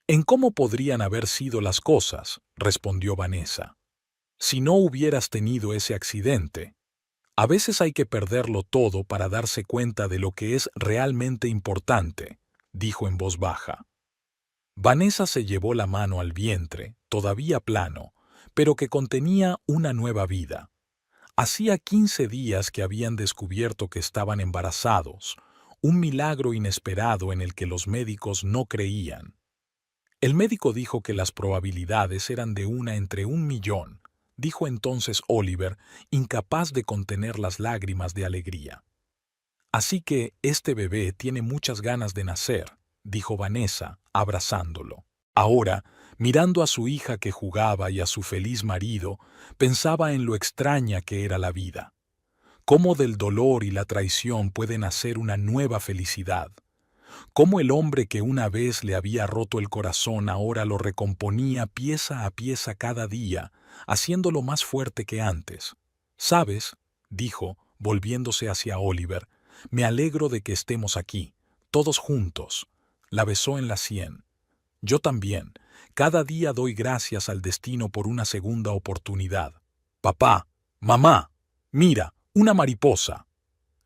«En cómo podrían haber sido las cosas», respondió Vanessa. «Si no hubieras tenido ese accidente. A veces hay que perderlo todo para darse cuenta de lo que es realmente importante», dijo en voz baja. Vanessa se llevó la mano al vientre, todavía plano, pero que contenía una nueva vida. Hacía 15 días que habían descubierto que estaban embarazados, un milagro inesperado en el que los médicos no creían. El médico dijo que las probabilidades eran de 1 entre 1.000.000, dijo entonces Oliver, incapaz de contener las lágrimas de alegría. Así que este bebé tiene muchas ganas de nacer, dijo Vanessa, abrazándolo. Ahora, mirando a su hija que jugaba y a su feliz marido, pensaba en lo extraña que era la vida. Cómo del dolor y la traición puede nacer una nueva felicidad. Cómo el hombre que una vez le había roto el corazón ahora lo recomponía pieza a pieza cada día, haciéndolo más fuerte que antes. «¿Sabes?», dijo, volviéndose hacia Oliver, «me alegro de que estemos aquí, todos juntos». La besó en la sien. Yo también. Cada día doy gracias al destino por una segunda oportunidad. Papá, mamá, mira, una mariposa.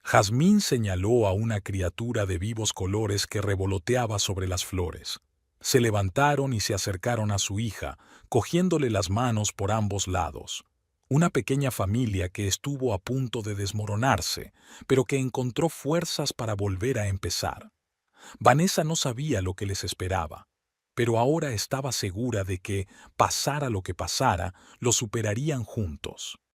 Jazmín señaló a una criatura de vivos colores que revoloteaba sobre las flores. Se levantaron y se acercaron a su hija, cogiéndole las manos por ambos lados. Una pequeña familia que estuvo a punto de desmoronarse, pero que encontró fuerzas para volver a empezar. Vanessa no sabía lo que les esperaba, pero ahora estaba segura de que, pasara lo que pasara, lo superarían juntos.